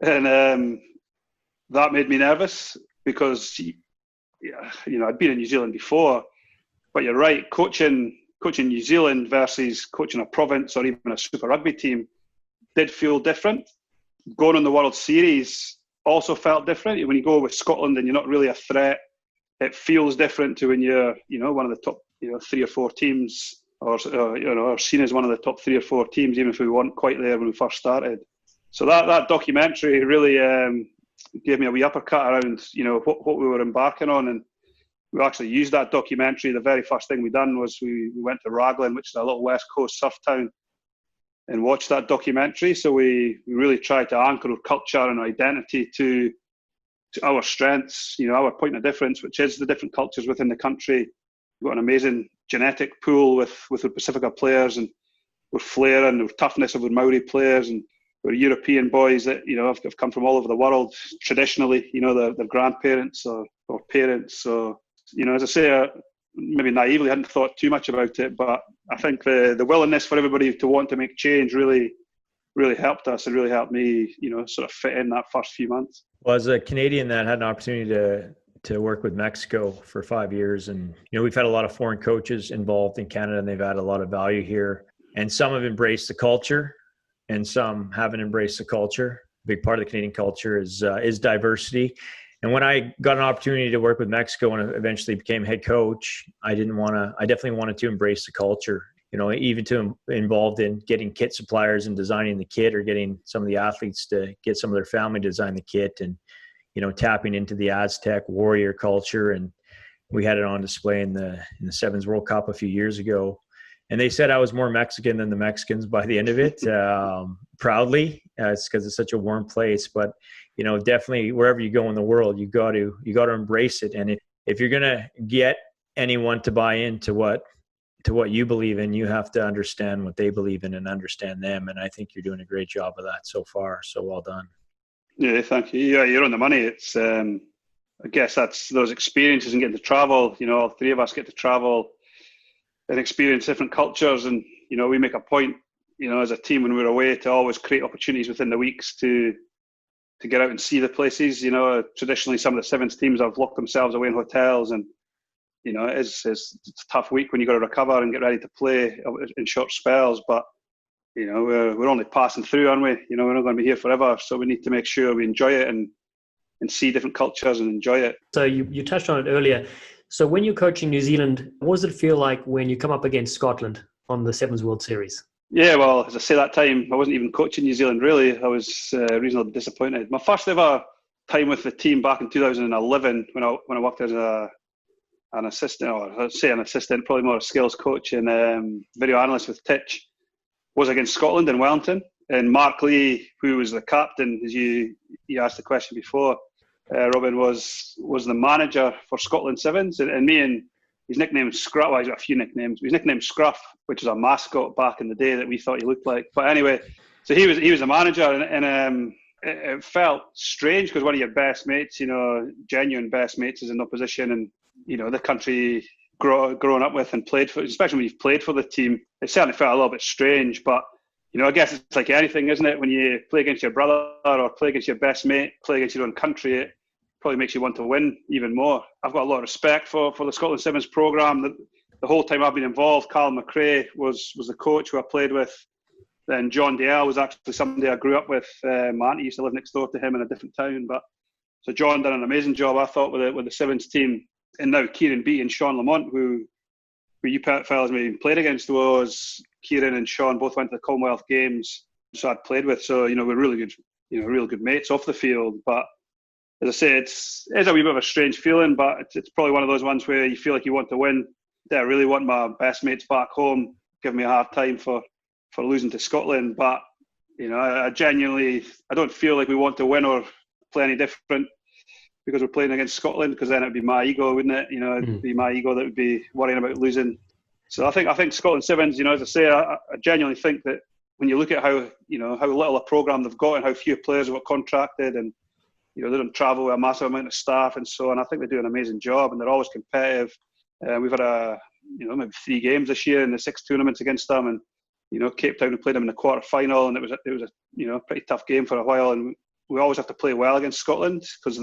And that made me nervous, because I'd been in New Zealand before, but you're right, coaching New Zealand versus coaching a province or even a Super Rugby team did feel different. Going on the World Series also felt different. When you go with Scotland and you're not really a threat, it feels different to when you're, one of the top, 3 or 4 teams, or seen as one of the top 3 or 4 teams, even if we weren't quite there when we first started. So that documentary really gave me a wee uppercut around, what we were embarking on. And we actually used that documentary. The very first thing we done was we went to Raglan, which is a little West Coast surf town, and watched that documentary. So we really tried to anchor our culture and identity to our strengths, our point of difference, which is the different cultures within the country. We've got an amazing genetic pool with the Pacifica players, and with flair and with toughness of the Maori players, and we're European boys that have come from all over the world traditionally. Their grandparents or parents. So as I say, maybe naively, I hadn't thought too much about it, but I think the willingness for everybody to want to make change really helped us and really helped me, sort of fit in that first few months. Well, as a Canadian that had an opportunity to work with Mexico for 5 years, and we've had a lot of foreign coaches involved in Canada, and they've had a lot of value here. And some have embraced the culture, and some haven't embraced the culture. A big part of the Canadian culture is diversity. And when I got an opportunity to work with Mexico and eventually became head coach, I definitely wanted to embrace the culture. Even to involved in getting kit suppliers and designing the kit, or getting some of the athletes to get some of their family to design the kit, and tapping into the Aztec warrior culture. And we had it on display in the Sevens World Cup a few years ago. And they said I was more Mexican than the Mexicans by the end of it, proudly. It's because it's such a warm place. But definitely wherever you go in the world, you got to embrace it. And if you're gonna get anyone to buy into what you believe in, you have to understand what they believe in and understand them. And I think you're doing a great job of that so far. So well done. Yeah, thank you. Yeah, you're on the money. It's I guess that's those experiences and getting to travel. All three of us get to travel and experience different cultures, and we make a point, as a team when we're away, to always create opportunities within the weeks to get out and see the places. Traditionally some of the sevens teams have locked themselves away in hotels, and it's a tough week when you got to recover and get ready to play in short spells. But we're only passing through, aren't we? We're not going to be here forever, so we need to make sure we enjoy it and see different cultures and enjoy it. So you touched on it earlier. So when you're coaching New Zealand, what does it feel like when you come up against Scotland on the Sevens World Series? Yeah, well, as I say, that time I wasn't even coaching New Zealand, really. I was reasonably disappointed. My first ever time with the team back in 2011, when I worked as an assistant, or I'd say an assistant, probably more a skills coach and video analyst with Titch, was against Scotland in Wellington. And Mark Lee, who was the captain, as you asked the question before, Robin, was the manager for Scotland Sevens, and me, and his nickname was Scruff. Well, he's got a few nicknames. His nickname was Scruff, which was a mascot back in the day that we thought he looked like. But anyway, so he was the manager, and it felt strange because one of your best mates, genuine best mates, is in opposition, and the country growing up with and played for, especially when you've played for the team. It certainly felt a little bit strange, but I guess it's like anything, isn't it? When you play against your brother or play against your best mate, play against your own country, it probably makes you want to win even more. I've got a lot of respect for the Scotland Sevens programme. The whole time I've been involved, Carl McRae was the coach who I played with. Then John Dallen was actually somebody I grew up with. My auntie used to live next door to him in a different town. So John done an amazing job, I thought, with the Sevens team. And now Kieran Beattie and Sean Lamont, who you fellas maybe played against, was Kieran and Sean both went to the Commonwealth Games. So I'd played with. So, we're really good, really good mates off the field. But as I say, it's a wee bit of a strange feeling, but it's probably one of those ones where you feel like you want to win. I really want my best mates back home giving me a hard time for losing to Scotland. But, I genuinely don't feel like we want to win or play any different because we're playing against Scotland, because then it would be my ego, wouldn't it? It'd be my ego that would be worrying about losing. So I think Scotland Sevens, as I say, I genuinely think that when you look at how little a programme they've got and how few players have got contracted, and they don't travel with a massive amount of staff and so on, I think they do an amazing job, and they're always competitive. We've had maybe 3 games this year in the 6 tournaments against them, and Cape Town played them in the quarter final, and it was a pretty tough game for a while, and we always have to play well against Scotland because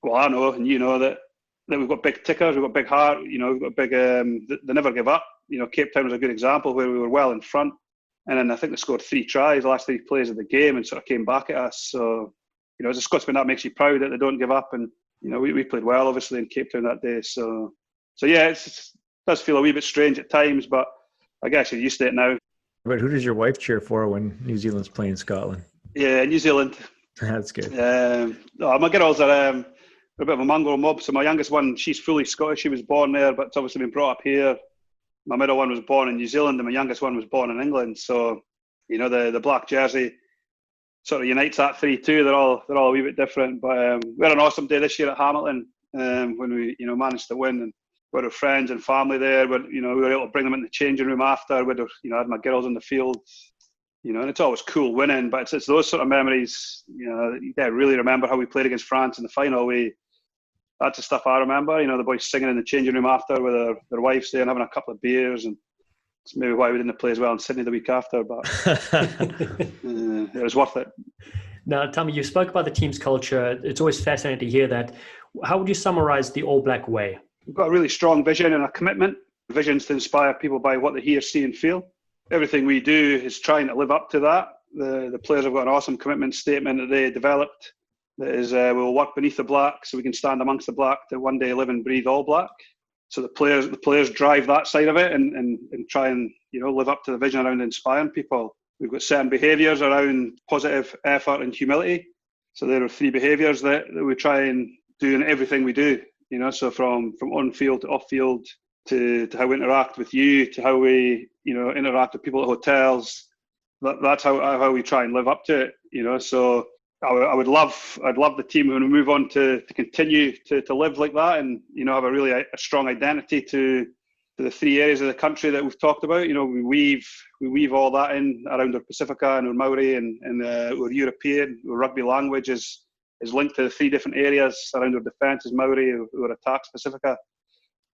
I know and that we've got big tickers, we've got big heart, we've got big they never give up. Cape Town was a good example where we were well in front, and then I think they scored 3 tries the last 3 plays of the game and sort of came back at us. So as a Scotsman, that makes you proud that they don't give up, and we played well obviously in Cape Town that day. So yeah, it does feel a wee bit strange at times, but I guess you're used to it now. But who does your wife cheer for when New Zealand's playing Scotland? Yeah, New Zealand. That's good. My girls are a bit of a Mcdougall mob. So my youngest one, she's fully Scottish. She was born there, but it's obviously been brought up here. My middle one was born in New Zealand, and my youngest one was born in England. So, the black jersey, sort of unites that 3-2. They're all a wee bit different. But we had an awesome day this year at Hamilton when we managed to win, and we had our friends and family there. But we were able to bring them in the changing room after. We had my girls on the field. And it's always cool winning, but it's those sort of memories. I really remember how we played against France in the final. That's the stuff I remember. The boys singing in the changing room after with their wives there and having a couple of beers, and it's maybe why we didn't play as well in Sydney the week after. But it was worth it. Now, Tommy, you spoke about the team's culture. It's always fascinating to hear that. How would you summarise the All Black way? We've got a really strong vision and a commitment. Visions to inspire people by what they hear, see, and feel. Everything we do is trying to live up to that. The players have got an awesome commitment statement that they developed. That is, we'll work beneath the black so we can stand amongst the black to one day live and breathe all black. So the players drive that side of it and try and live up to the vision around inspiring people. We've got certain behaviours around positive, effort, and humility. So there are 3 behaviours that we try and do in everything we do. So from on field to off field, to how we interact with you, to how we interact with people at hotels. That's how we try and live up to it. So I'd love the team when we move on to continue to live like that, and have a strong identity to the 3 areas of the country that we've talked about. We weave all that in around our Pacifica and our Maori and our European. Our rugby language is linked to the 3 different areas. Around our defence is Maori, our attack's Pacifica,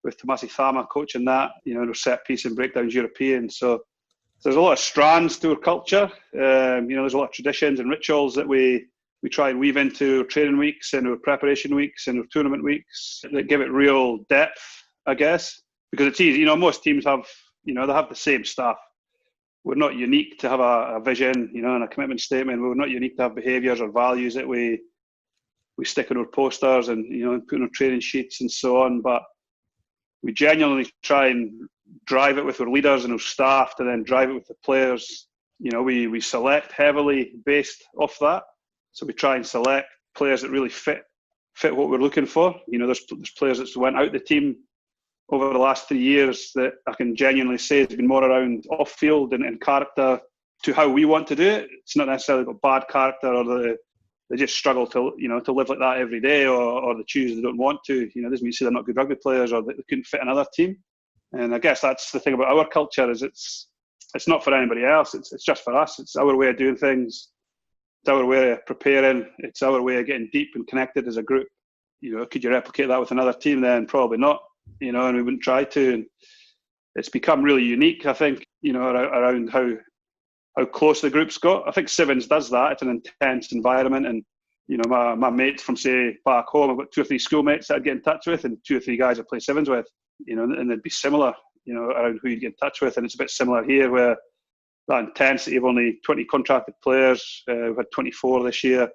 with Tomasi Thama coaching that. Our set piece and breakdowns European. So there's a lot of strands to our culture. There's a lot of traditions and rituals that we try and weave into our training weeks and our preparation weeks and our tournament weeks that give it real depth, I guess. Because it's easy, most teams have, they have the same stuff. We're not unique to have a vision, and a commitment statement. We're not unique to have behaviours or values that we stick on our posters and, put in our training sheets and so on. But we genuinely try and drive it with our leaders and our staff to then drive it with the players. We select heavily based off that. So we try and select players that really fit what we're looking for. There's players that went out the team over the last 3 years that I can genuinely say has been more around off-field and character to how we want to do it. It's not necessarily got bad character or they just struggle to live like that every day or they choose they don't want to. Doesn't mean to say they're not good rugby players or they couldn't fit another team. And I guess that's the thing about our culture is it's not for anybody else. It's just for us. It's our way of doing things. It's our way of preparing. It's our way of getting deep and connected as a group. Could you replicate that with another team? Then probably not. And we wouldn't try to. And it's become really unique, I think. Around how close the group's got. I think Sevens does that. It's an intense environment, and my mates from say back home, I've got 2 or 3 schoolmates that I'd get in touch with, and 2 or 3 guys I play Sevens with. And they'd be similar. Around who you'd get in touch with, and it's a bit similar here where that intensity of only 20 contracted players. We've had 24 this year,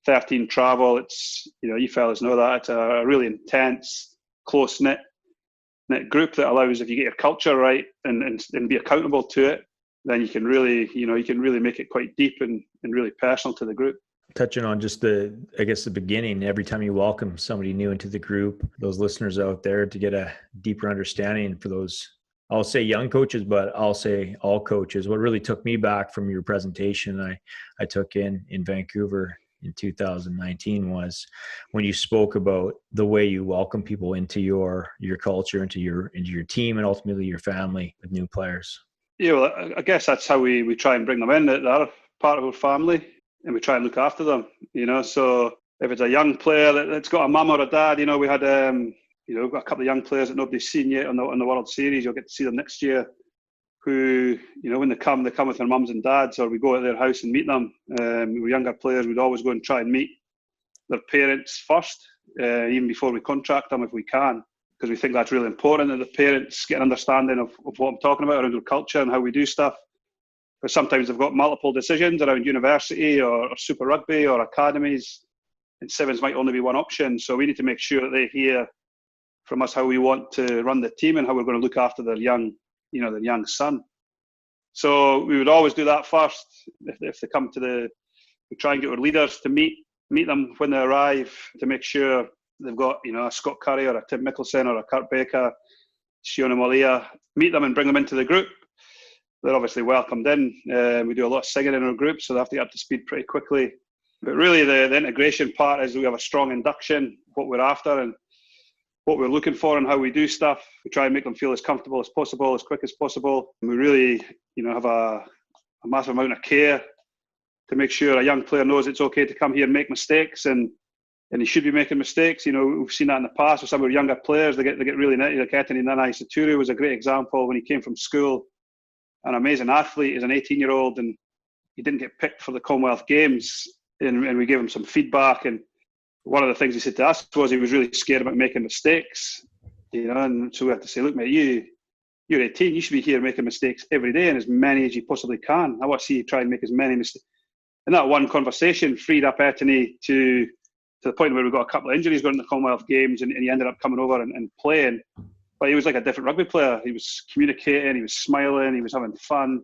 13 travel. It's you fellas know that it's a really intense, close knit group that allows, if you get your culture right and be accountable to it, then you can really make it quite deep and really personal to the group. Touching on just the beginning, every time you welcome somebody new into the group, those listeners out there, to get a deeper understanding for those, I'll say young coaches, but I'll say all coaches. What really took me back from your presentation I took in Vancouver in 2019 was when you spoke about the way you welcome people into your culture, into your team, and ultimately your family with new players. Yeah, well, I guess that's how we try and bring them in. They're part of our family, and we try and look after them. So if it's a young player that's got a mum or a dad, we had we've got a couple of young players that nobody's seen yet on the World Series. You'll get to see them next year. Who, when they come with their mums and dads, or we go to their house and meet them. We're younger players, we'd always go and try and meet their parents first, even before we contract them if we can, because we think that's really important that the parents get an understanding of what I'm talking about around our culture and how we do stuff. But sometimes they've got multiple decisions around university or Super Rugby or academies, and Sevens might only be one option. So we need to make sure that they hear from us how we want to run the team and how we're going to look after their young son. So we would always do that first. If they come we try and get our leaders to meet them when they arrive, to make sure they've got, a Scott Curry or a Tim Mickelson or a Kurt Baker, Shiona Malia, meet them and bring them into the group. they're obviously welcomed in. We do a lot of singing in our group, so they have to get up to speed pretty quickly. But really the integration part is we have a strong induction, what we're after and what we're looking for and how we do stuff. We try and make them feel as comfortable as possible, as quick as possible. And we really, have a massive amount of care to make sure a young player knows it's okay to come here and make mistakes, and he should be making mistakes. We've seen that in the past with some of our younger players. They get really nitty. Like Etany Nanai Saturu was a great example when he came from school. An amazing athlete as an 18-year-old, and he didn't get picked for the Commonwealth Games, and we gave him some feedback. And one of the things he said to us was he was really scared about making mistakes. And so we had to say, look, mate, you're 18. You should be here making mistakes every day and as many as you possibly can. I want to see you try and make as many mistakes. And that one conversation freed up Etany to the point where we got a couple of injuries going to the Commonwealth Games, and he ended up coming over and playing. But he was like a different rugby player. He was communicating, he was smiling, he was having fun,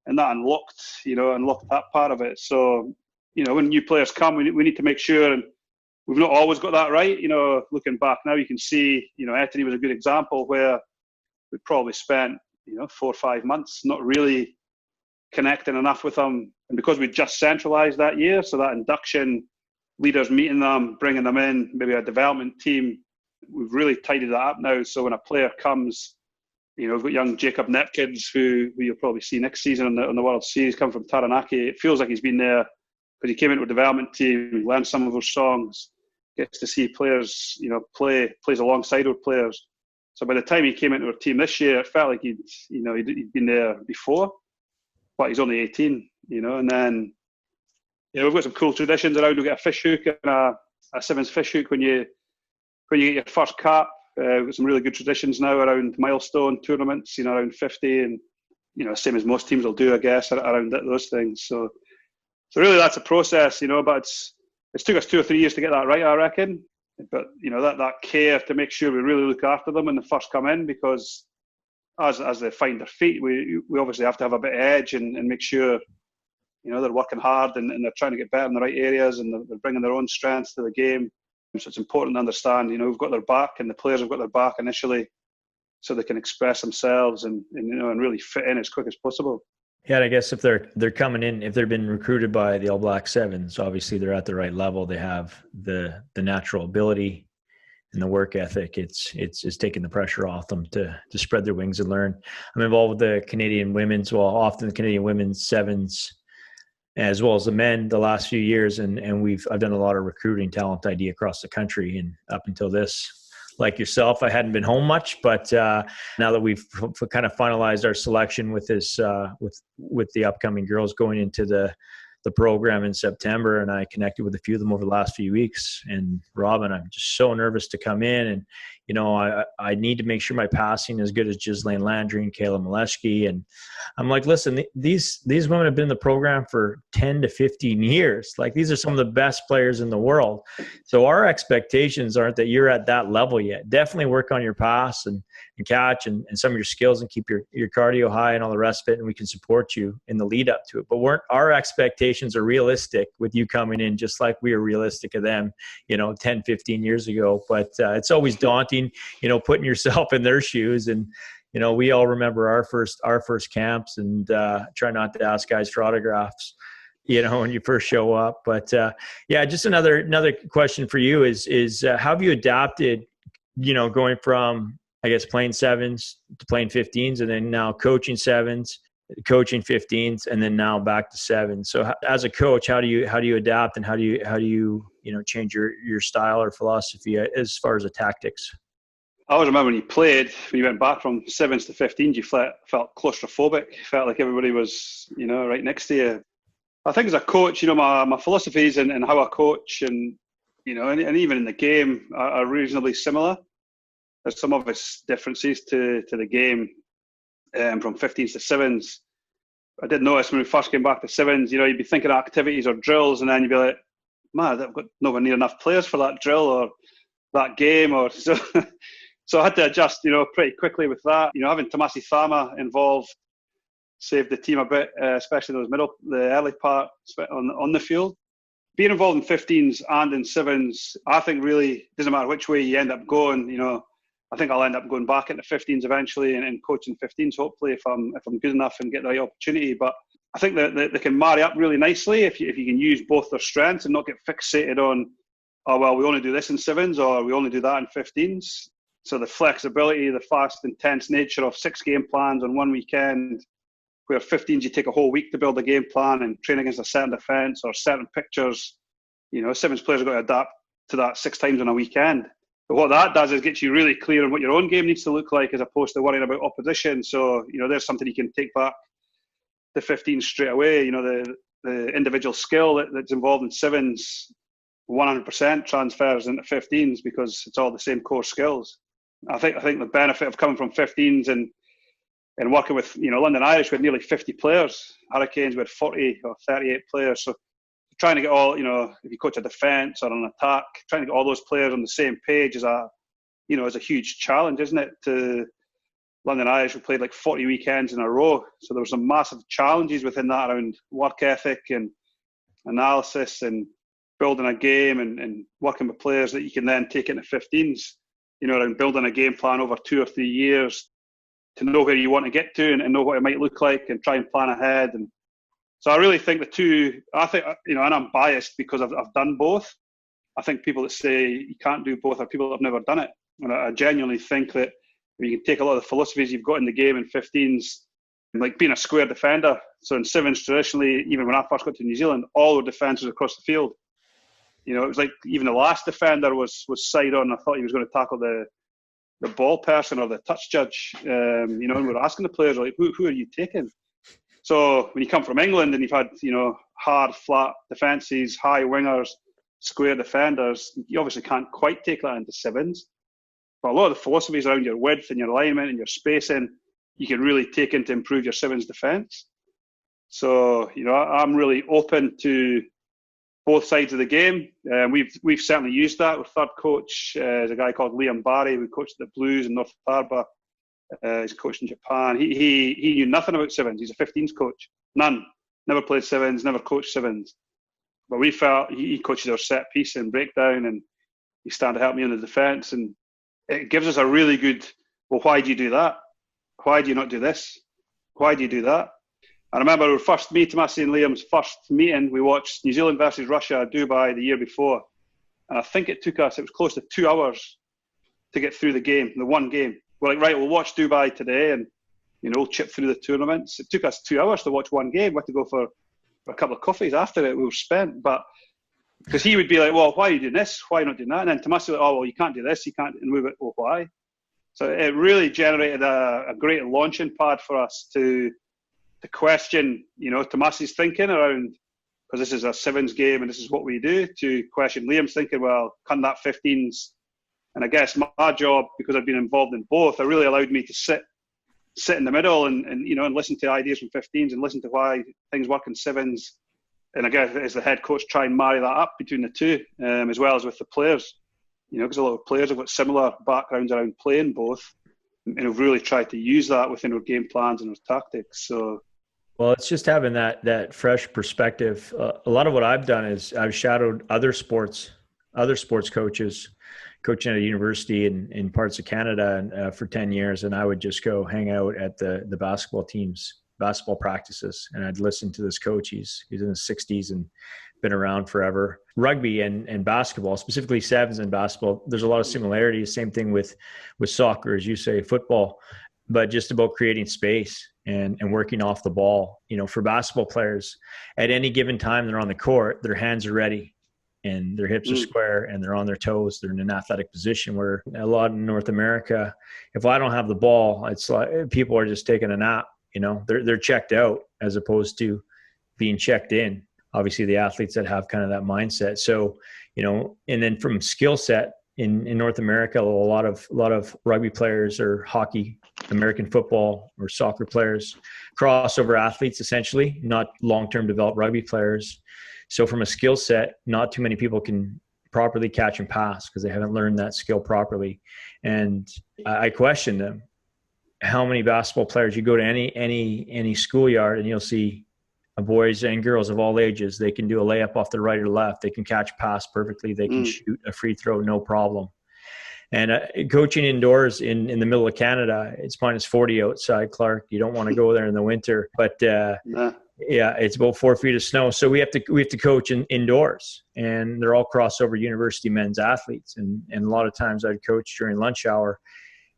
and that unlocked that part of it. So, when new players come, we need to make sure, and we've not always got that right. Looking back now, you can see, Etany was a good example where we probably spent, 4 or 5 months not really connecting enough with them. And because we just centralised that year, so that induction, leaders meeting them, bringing them in, maybe a development team, we've really tidied that up now. So when a player comes, we've got young Jacob Nepkins, who you'll probably see next season on the World Series, come from Taranaki. It feels like he's been there because he came into a development team, learned some of our songs, gets to see players, plays alongside our players. So by the time he came into our team this year, it felt like he'd been there before, but he's only 18, and then, we've got some cool traditions around. We get a fish hook and a sevens fish hook when you get your first cap. We've got some really good traditions now around milestone tournaments, around 50, and same as most teams will do, I guess, around those things. So really that's a process, but it's took us 2 or 3 years to get that right, I reckon. But that care to make sure we really look after them when they first come in, because as they find their feet, we obviously have to have a bit of edge and make sure they're working hard and they're trying to get better in the right areas, and they're bringing their own strengths to the game. So it's important to understand, we've got their back, and the players have got their back initially, so they can express themselves and really fit in as quick as possible. Yeah, and I guess if they're coming in, if they've been recruited by the All Black Sevens, obviously they're at the right level. They have the natural ability and the work ethic. It's taking the pressure off them to spread their wings and learn. I'm involved with the Canadian women's, often the Canadian women's sevens, as well as the men, the last few years, and I've done a lot of recruiting talent ID across the country, and up until this, like yourself, I hadn't been home much, but now that we've kind of finalized our selection with this with the upcoming girls going into the program in September, and I connected with a few of them over the last few weeks. And Robin, I'm just so nervous to come in, and I need to make sure my passing is good as Ghislaine Landry and Kayla Molesky. And I'm like, listen, these women have been in the program for 10 to 15 years. Like, these are some of the best players in the world. So our expectations aren't that you're at that level yet. Definitely work on your pass and catch and some of your skills, and keep your cardio high and all the rest of it, and we can support you in the lead up to it. But our expectations are realistic with you coming in, just like we were realistic of them, 10, 15 years ago. But it's always daunting, putting yourself in their shoes. And we all remember our first camps, and try not to ask guys for autographs, when you first show up. But just another question for you is how have you adapted, going from, I guess, playing sevens to playing 15s, and then now coaching sevens, coaching 15s, and then now back to sevens. So as a coach, how do you adapt, and how do you change your style or philosophy as far as the tactics? I always remember when you went back from sevens to 15s, you felt claustrophobic. You felt like everybody was, right next to you. I think as a coach, my philosophies and how I coach, and even in the game are reasonably similar. There's some obvious differences to the game from 15s to sevens. I did notice when we first came back to sevens, you'd be thinking of activities or drills, and then you'd be like, man, I've got nowhere near enough players for that drill or that game. So I had to adjust, pretty quickly with that. Having Tomasi Thama involved saved the team a bit, especially the early part on the field. Being involved in 15s and in sevens, I think really doesn't matter which way you end up going. I think I'll end up going back into 15s eventually and coaching 15s, hopefully, if I'm good enough and get the right opportunity. But I think that they can marry up really nicely if you can use both their strengths and not get fixated on, oh, well, we only do this in sevens or we only do that in 15s. So the flexibility, the fast, intense nature of 6 game plans on one weekend, where 15s you take a whole week to build a game plan and train against a certain defence or certain pictures. Sevens players have got to adapt to that 6 times on a weekend. But what that does is get you really clear on what your own game needs to look like as opposed to worrying about opposition. So, there's something you can take back to 15 straight away. The individual skill that's involved in sevens 100% transfers into 15s because it's all the same core skills. I think the benefit of coming from 15s and working with, London Irish, we had nearly 50 players. Hurricanes, we had 40 or 38 players. So trying to get all, if you coach a defence or an attack, trying to get all those players on the same page is a huge challenge, isn't it? To London Irish, we played like 40 weekends in a row. So there were some massive challenges within that around work ethic and analysis and building a game and working with players that you can then take into 15s, around building a game plan over 2 or 3 years to know where you want to get to and know what it might look like and try and plan ahead. And so I really think and I'm biased because I've done both. I think people that say you can't do both are people that have never done it. And I genuinely think that you can take a lot of the philosophies you've got in the game in 15s, like being a square defender. So in sevens, traditionally, even when I first got to New Zealand, all the defence was across the field. It was like even the last defender was side on. I thought he was going to tackle the ball person or the touch judge. And we're asking the players, like, who are you taking? So when you come from England and you've had, hard, flat defences, high wingers, square defenders, you obviously can't quite take that into sevens. But a lot of the philosophies around your width and your alignment and your spacing, you can really take in to improve your sevens defence. So, I'm really open to both sides of the game. We've certainly used that. Our third coach is a guy called Liam Barry, who coached the Blues in North Harbour. He's coached in Japan. He knew nothing about sevens. He's a 15s coach. None. Never played sevens, never coached sevens. But we felt he coaches our set piece and breakdown, and he's starting to help me in the defence. And it gives us a really good, well, why do you do that? Why do you not do this? Why do you do that? I remember our first meet, Tomasi and Liam's first meeting, we watched New Zealand versus Russia, Dubai, the year before. And I think it was close to 2 hours to get through the one game. We're like, right, we'll watch Dubai today and, we'll chip through the tournaments. It took us 2 hours to watch one game. We had to go for a couple of coffees after it. We were spent. But because he would be like, well, why are you doing this? Why are you not doing that? And then Tomasi was like, oh, well, you can't do this. You can't. And we went, well, why? So it really generated a great launching pad for us to question, Tomasi's thinking around, because this is a sevens game and this is what we do, to question Liam's thinking, well, can that 15s? And I guess my job, because I've been involved in both, it really allowed me to sit in the middle and listen to ideas from 15s and listen to why things work in sevens. And I guess as the head coach, try and marry that up between the two, as well as with the players. Because a lot of players have got similar backgrounds around playing both, and have really tried to use that within our game plans and our tactics. So, well, it's just having that fresh perspective. A lot of what I've done is I've shadowed other sports coaches, coaching at a university in parts of Canada for 10 years, and I would just go hang out at the basketball practices, and I'd listen to this coach. He's in his 60s and been around forever. Rugby and basketball, specifically sevens and basketball, there's a lot of similarities. Same thing with soccer, as you say, football, but just about creating space and working off the ball. For basketball players, at any given time they're on the court, their hands are ready and their hips are square and they're on their toes. They're in an athletic position, where a lot in North America, if I don't have the ball, it's like people are just taking a nap. They're checked out as opposed to being checked in. Obviously the athletes that have kind of that mindset. So, and then from skill set in North America, a lot of rugby players or hockey, American football or soccer players, crossover athletes, essentially, not long-term developed rugby players. So from a skill set, not too many people can properly catch and pass because they haven't learned that skill properly. And I question them. How many basketball players, you go to any schoolyard and you'll see boys and girls of all ages, they can do a layup off the right or left. They can catch pass perfectly. They can shoot a free throw, no problem. And coaching indoors in the middle of Canada, it's -40 outside, Clark. You don't want to go there in the winter, but yeah, it's about 4 feet of snow. So we have to coach indoors, and they're all crossover university men's athletes. And a lot of times I'd coach during lunch hour.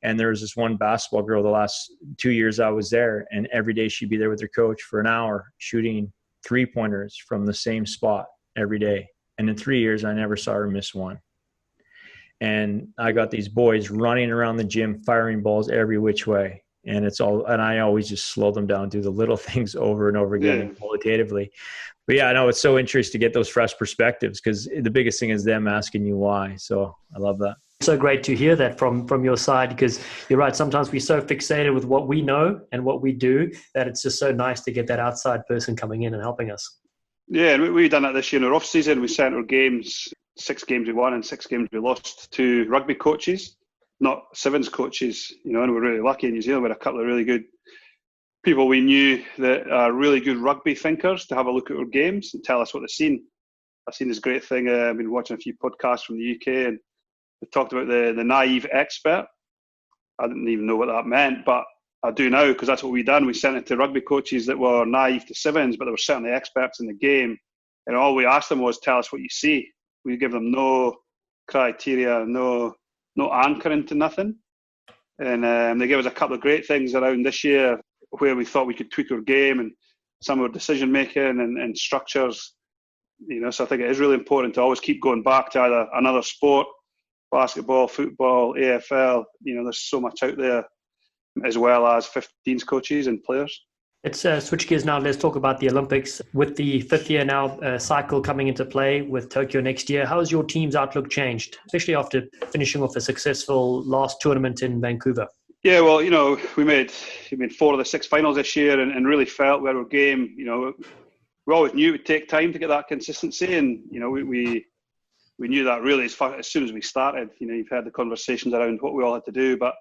And there was this one basketball girl the last 2 years I was there, and every day she'd be there with her coach for an hour shooting 3-pointers from the same spot every day. And in 3 years, I never saw her miss one. And I got these boys running around the gym, firing balls every which way. And I always just slow them down, do the little things over and over again qualitatively. But yeah, I know it's so interesting to get those fresh perspectives, because the biggest thing is them asking you why. So I love that. So great to hear that from your side, because you're right. Sometimes we're so fixated with what we know and what we do that it's just so nice to get that outside person coming in and helping us. Yeah, and we've done that this year in our off season. We sent our games, 6 games we won and 6 games we lost, to rugby coaches, not sevens coaches. And we're really lucky in New Zealand. We had a couple of really good people we knew that are really good rugby thinkers to have a look at our games and tell us what they've seen. I've seen this great thing. I've been watching a few podcasts from the UK, and they talked about the naive expert. I didn't even know what that meant, but I do now, because that's what we done. We sent it to rugby coaches that were naive to sevens, but they were certainly experts in the game. And all we asked them was, tell us what you see. We give them no criteria, no anchoring to nothing. And they gave us a couple of great things around this year where we thought we could tweak our game and some of our decision making and structures. So I think it is really important to always keep going back to either another sport, basketball, football, AFL. There's so much out there, as well as 15s coaches and players. Let's switch gears now. Let's talk about the Olympics. With the 5th year now cycle coming into play with Tokyo next year, how has your team's outlook changed, especially after finishing off a successful last tournament in Vancouver? Yeah, well, we made 4 of the 6 finals this year and really felt we had our game. We always knew it would take time to get that consistency, and we knew that really as soon as we started. You've had the conversations around what we all had to do, but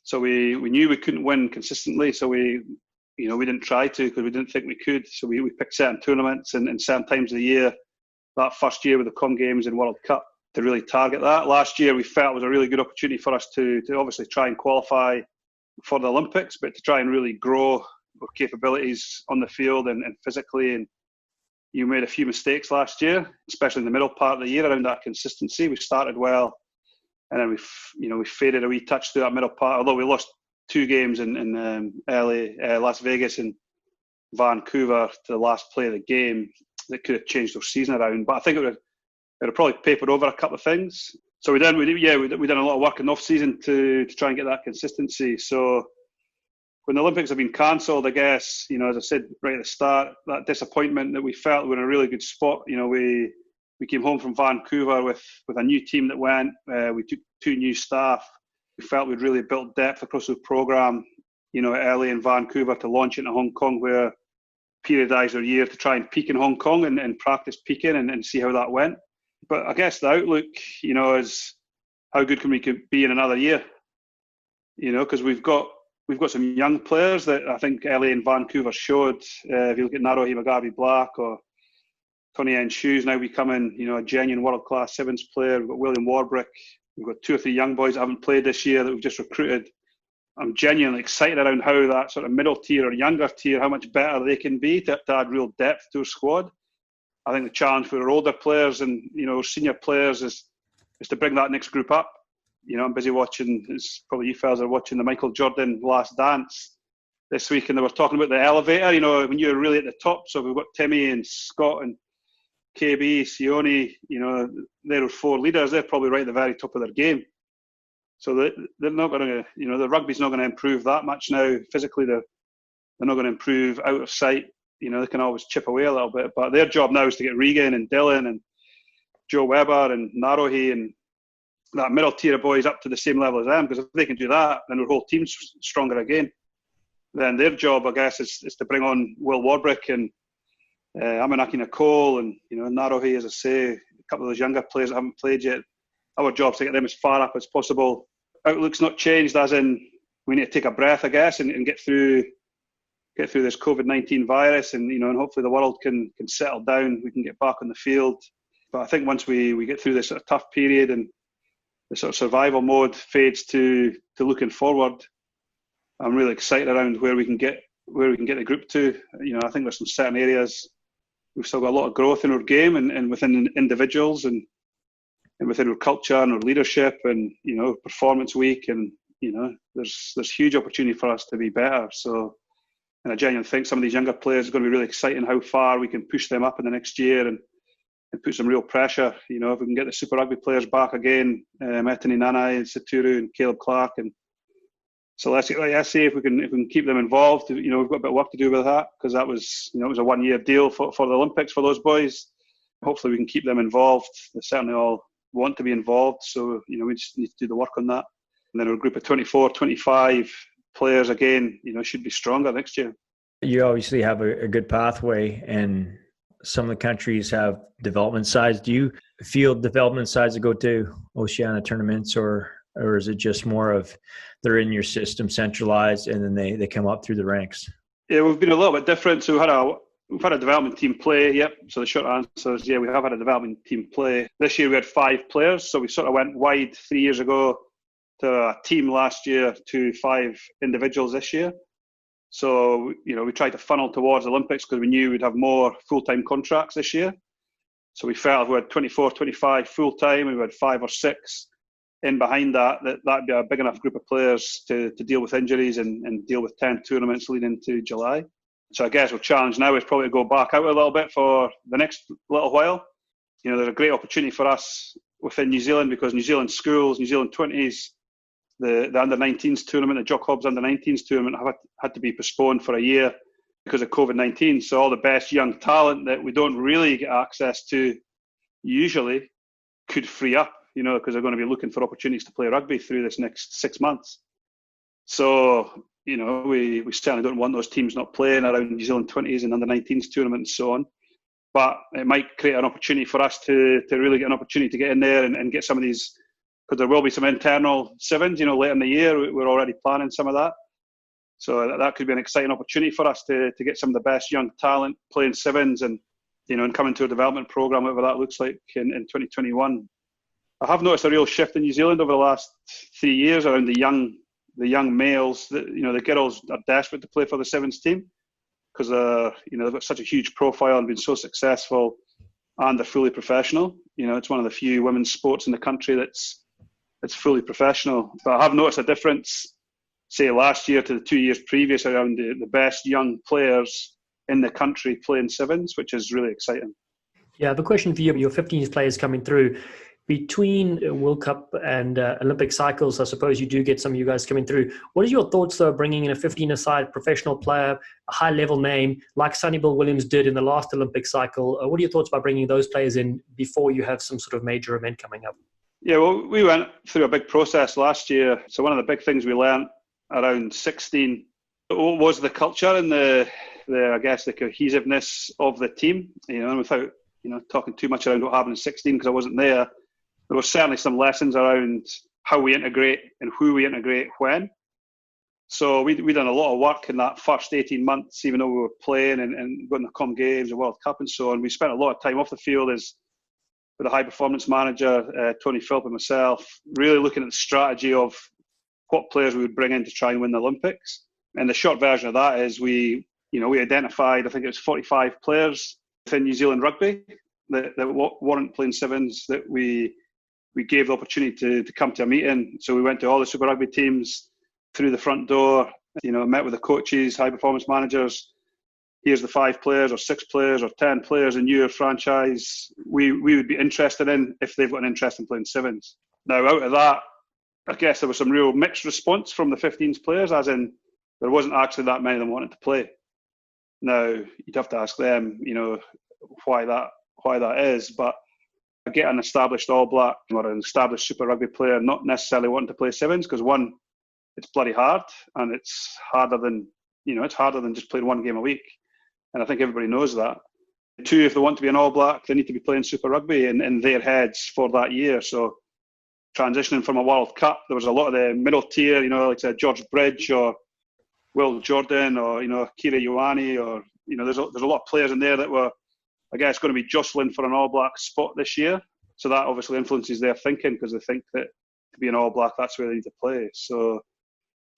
so we knew we couldn't win consistently, so we didn't try to, because we didn't think we could. So we picked certain tournaments and certain times of the year, that first year with the Com Games and World Cup, to really target that. Last year we felt it was a really good opportunity for us to obviously try and qualify for the Olympics, but to try and really grow our capabilities on the field and physically. And you made a few mistakes last year, especially in the middle part of the year around that consistency. We started well, and then we faded a wee touch through that middle part, although we lost 2 games in Las Vegas and Vancouver to the last play of the game that could have changed our season around. But I think it would have probably papered over a couple of things. So we done a lot of work in the off season to try and get that consistency. So when the Olympics have been cancelled, I guess, as I said right at the start, that disappointment that we felt we were in a really good spot. We came home from Vancouver with a new team that went. We took 2 new staff. We felt we'd really built depth across the programme, early in Vancouver to launch into Hong Kong, where periodised our year to try and peak in Hong Kong and practice peaking and see how that went. But I guess the outlook, is how good can we be in another year? Because we've got some young players that I think early in Vancouver showed. If you look at Narohi Mugabi-Black or Tony Enshu's now becoming, a genuine world-class sevens player. We've got William Warbrick. We've got 2 or 3 young boys that haven't played this year that we've just recruited. I'm genuinely excited around how that sort of middle tier or younger tier, how much better they can be to add real depth to our squad. I think the challenge for our older players and, senior players is to bring that next group up. I'm busy watching, it's probably you fellas are watching the Michael Jordan Last Dance this week, and they were talking about the elevator, when you're really at the top. So we've got Timmy and Scott and KB, Sione, they're 4 leaders. They're probably right at the very top of their game. So they're not going to, the rugby's not going to improve that much now. Physically, they're not going to improve out of sight. They can always chip away a little bit. But their job now is to get Regan and Dallen and Joe Webber and Narohi and that middle tier of boys up to the same level as them. Because if they can do that, then our whole team's stronger again. Then their job, I guess, is to bring on Will Warbrick and Amanaki Nicole and Narohi, as I say, a couple of those younger players that haven't played yet. Our job is to get them as far up as possible. Outlook's not changed, as in we need to take a breath, I guess, and get through this COVID-19 virus, and and hopefully the world can settle down. We can get back on the field. But I think once we get through this sort of tough period and sort of survival mode fades to looking forward. I'm really excited around where we can get the group to. I think there's some certain areas we've still got a lot of growth in our game and within individuals and within our culture and our leadership and performance week, and there's huge opportunity for us to be better. So, and I genuinely think some of these younger players are going to be really exciting how far we can push them up in the next year and put some real pressure. If we can get the Super Rugby players back again, Etany Nanai and Saturu and Caleb Clark, and so let's see if we can keep them involved. We've got a bit of work to do with that, because that was it was a 1-year deal for the Olympics for those boys. Hopefully we can keep them involved. They certainly all want to be involved, so we just need to do the work on that. And then our group of 24, 25 players again, should be stronger next year. You obviously have a good pathway, and some of the countries have development sides. Do you feel development sides that go to Oceania tournaments, or is it just more of they're in your system centralized and then they come up through the ranks? Yeah, we've been a little bit different. So we've had a development team play. Yep. So the short answer is, yeah, we have had a development team play. This year we had 5 players. So we sort of went wide 3 years ago to a team last year to 5 individuals this year. So, we tried to funnel towards Olympics because we knew we'd have more full-time contracts this year. So we felt if we had 24, 25 full-time and we had 5 or 6 in behind that'd be a big enough group of players to deal with injuries and deal with 10 tournaments leading into July. So I guess our challenge now is probably to go back out a little bit for the next little while. There's a great opportunity for us within New Zealand, because New Zealand schools, New Zealand 20s, the under-19s tournament, the Jock Hobbs under-19s tournament had to be postponed for a year because of COVID-19. So all the best young talent that we don't really get access to usually could free up, because they're going to be looking for opportunities to play rugby through this next 6 months. So, we certainly don't want those teams not playing around New Zealand 20s and under-19s tournament and so on. But it might create an opportunity for us to really get an opportunity to get in there and get some of these, because there will be some internal sevens, later in the year. We're already planning some of that. So that could be an exciting opportunity for us to get some of the best young talent playing sevens and coming to a development program, whatever that looks like in 2021. I have noticed a real shift in New Zealand over the last 3 years around the young males. The girls are desperate to play for the sevens team because they've got such a huge profile and been so successful, and they're fully professional. It's one of the few women's sports in the country that's fully professional. But I have noticed a difference, say last year to the 2 years previous, around the best young players in the country playing sevens, which is really exciting. Yeah, I have a question for you. Your 15 players coming through. Between World Cup and Olympic cycles, I suppose you do get some of you guys coming through. What are your thoughts, though, bringing in a 15-a-side professional player, a high-level name, like Sonny Bill Williams did in the last Olympic cycle? What are your thoughts about bringing those players in before you have some sort of major event coming up? Yeah, well, we went through a big process last year. So one of the big things we learned around 16 was the culture and the cohesiveness of the team. And without talking too much around what happened in 16, because I wasn't there. There were certainly some lessons around how we integrate and who we integrate when. So we done a lot of work in that first 18 months, even though we were playing and going to the Com Games and World Cup and so on. We spent a lot of time off the field with the high performance manager, Tony Philp, and myself, really looking at the strategy of what players we would bring in to try and win the Olympics. And the short version of that is we identified, I think it was 45 players within New Zealand rugby that weren't playing sevens, that we gave the opportunity to come to a meeting. So we went to all the Super Rugby teams through the front door, met with the coaches, high performance managers. Here's the 5 players or 6 players or 10 players in your franchise we would be interested in if they've got an interest in playing sevens. Now, out of that, I guess there was some real mixed response from the 15s players, as in there wasn't actually that many of them wanted to play. Now, you'd have to ask them, why that is, but I get an established All Black or an established Super Rugby player not necessarily wanting to play sevens, because one, it's bloody hard, and it's harder than just playing one game a week, and I think everybody knows that. 2, if they want to be an All Black, they need to be playing Super Rugby in their heads for that year. So transitioning from a World Cup, there was a lot of the middle tier, like George Bridge or Will Jordan or Kira Ioane, or there's a lot of players in there that were, I guess, going to be jostling for an All Black spot this year. So that obviously influences their thinking, because they think that to be an All Black, that's where they need to play. So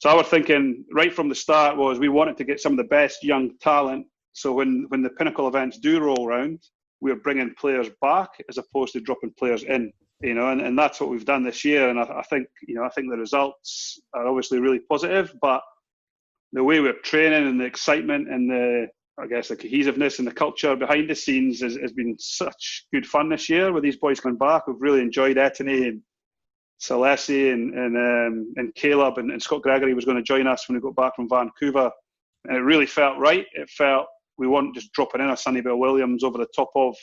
our thinking right from the start was we wanted to get some of the best young talent. So when the pinnacle events do roll around, we're bringing players back as opposed to dropping players in. And that's what we've done this year. And I think the results are obviously really positive, but the way we're training and the excitement and the cohesiveness and the culture behind the scenes has been such good fun this year with these boys coming back. We've really enjoyed Etienne and Celesi and Caleb and Scott Gregory was going to join us when we got back from Vancouver. And it really felt right. It felt we weren't just dropping in a Sonny Bill Williams over the top of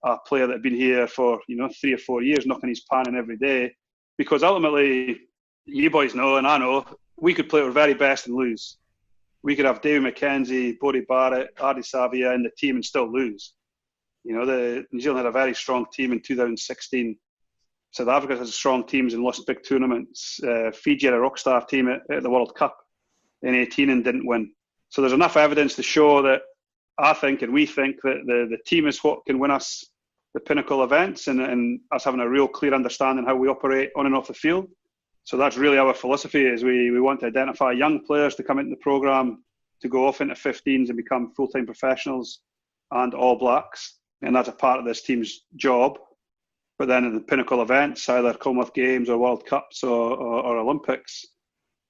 a player that had been here for 3 or 4 years, knocking his pan in every day. Because ultimately, you boys know and I know, we could play our very best and lose. We could have David McKenzie, Bodie Barrett, Adi Savia in the team and still lose. The New Zealand had a very strong team in 2016. South Africa has strong teams and lost big tournaments. Fiji had a rockstar team at the World Cup in 2018 and didn't win. So there's enough evidence to show that I think and we think that the team is what can win us the pinnacle events and us having a real clear understanding how we operate on and off the field. So that's really our philosophy is we want to identify young players to come into the programme, to go off into 15s and become full-time professionals and All Blacks. And that's a part of this team's job. But then in the pinnacle events, either Commonwealth Games or World Cups or Olympics,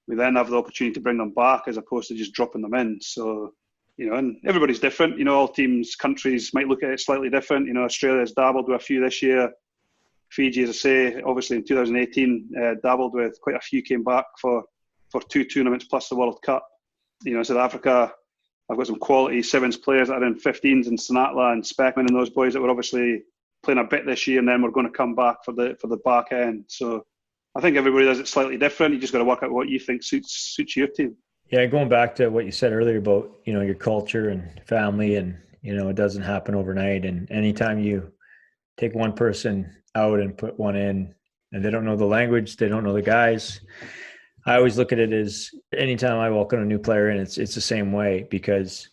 we then have the opportunity to bring them back as opposed to just dropping them in. So, and everybody's different. All teams, countries might look at it slightly different. Australia's dabbled with a few this year. Fiji, as I say, obviously in 2018, dabbled with quite a few, came back for 2 tournaments plus the World Cup. South Africa, I've got some quality sevens players that are in 15s and Sanatla and Speckman and those boys that were obviously playing a bit this year, and then we're going to come back for the back end. So I think everybody does it slightly different. You just got to work out what you think suits your team. Yeah, going back to what you said earlier about, your culture and family and, it doesn't happen overnight. And anytime you take one person out and put one in and they don't know the language, they don't know the guys, I always look at it as anytime I welcome a new player in, it's the same way because,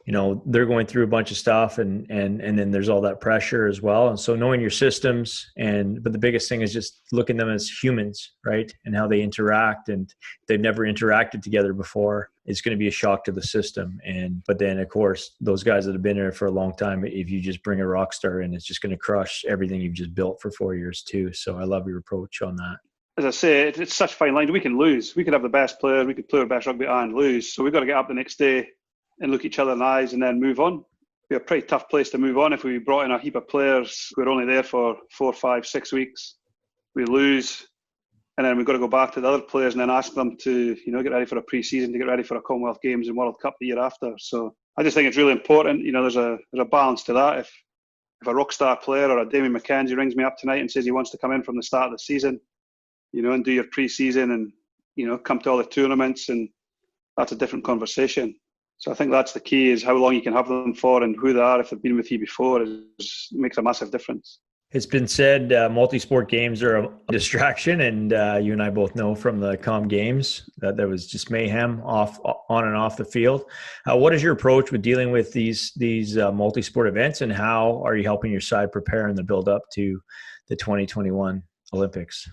they're going through a bunch of stuff and then there's all that pressure as well. And so knowing your systems but the biggest thing is just looking at them as humans, right? And how they interact, and if they've never interacted together before, it's going to be a shock to the system. But then of course, those guys that have been there for a long time, if you just bring a rock star in, it's just going to crush everything you've just built for 4 years too. So I love your approach on that. As I say, it's such a fine line. We can lose. We could have the best player. We could play our best rugby and lose. So we've got to get up the next day and look each other in the eyes and then move on. It'd be a pretty tough place to move on if we brought in a heap of players who are only there for 4, 5, 6 weeks. We lose, and then we've got to go back to the other players and then ask them to, get ready for a pre-season, to get ready for a Commonwealth Games and World Cup the year after. So I just think it's really important. There's a balance to that. If a rock star player or a Damien McKenzie rings me up tonight and says he wants to come in from the start of the season, and do your pre-season and, come to all the tournaments, and that's a different conversation. So I think that's the key, is how long you can have them for and who they are if they've been with you before makes a massive difference. It's been said multi-sport games are a distraction, and you and I both know from the Com Games that there was just mayhem on and off the field. What is your approach with dealing with these multi-sport events, and how are you helping your side prepare in the build-up to the 2021 Olympics?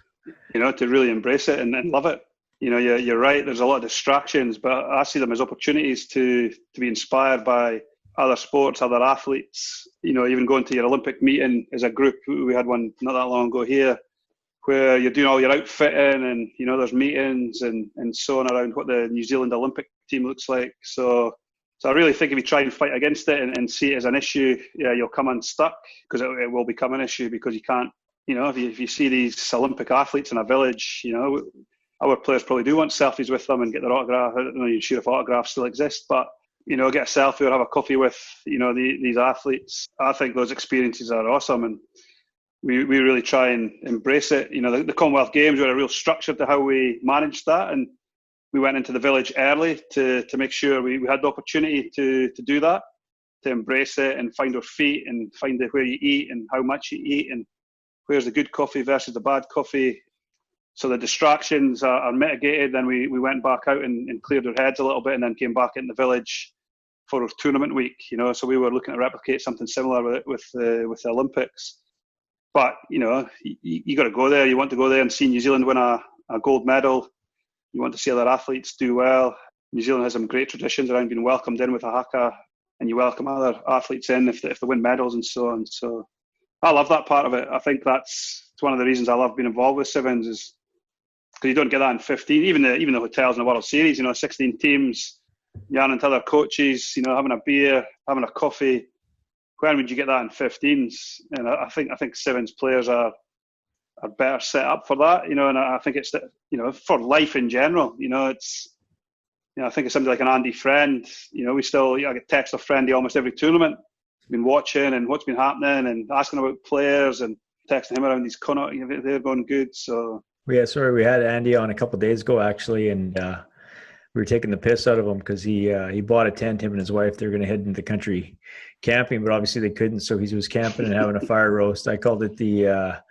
To really embrace it and love it. You're right. There's a lot of distractions, but I see them as opportunities to be inspired by other sports, other athletes. Even going to your Olympic meeting as a group. We had one not that long ago here, where you're doing all your outfitting, and there's meetings and so on around what the New Zealand Olympic team looks like. So I really think if you try and fight against it and see it as an issue, you'll come unstuck, because it will become an issue, because you can't. If you see these Olympic athletes in a village, our players probably do want selfies with them and get their autograph. I don't know, you're sure if autographs still exist, but, get a selfie or have a coffee with, these athletes. I think those experiences are awesome, and we really try and embrace it. The Commonwealth Games were a real structure to how we managed that, and we went into the village early to make sure we had the opportunity to do that, to embrace it and find our feet and find where you eat and how much you eat and where's the good coffee versus the bad coffee. So the distractions are mitigated. Then we went back out and cleared our heads a little bit, and then came back in the village for our tournament week. So we were looking to replicate something similar with the Olympics. But, you got to go there. You want to go there and see New Zealand win a gold medal. You want to see other athletes do well. New Zealand has some great traditions around being welcomed in with a haka, and you welcome other athletes in if they win medals and so on. So I love that part of it. I think it's one of the reasons I love being involved with Sevens, is because you don't get that in 15. Even the hotels in the World Series, 16 teams, yarning to other coaches, having a beer, having a coffee. When would you get that in 15s? And I think Sevens players are better set up for that, and I think it's for life in general. It's I think it's somebody like an Andy Friend. I get text off Friendy almost every tournament. Been watching and what's been happening and asking about players and texting him around these they're going good. So we had Andy on a couple of days ago actually, and we were taking the piss out of him because he bought a tent. Him and his wife, they were going to head into the country camping, but obviously they couldn't, so he was camping and having a fire roast. I called it the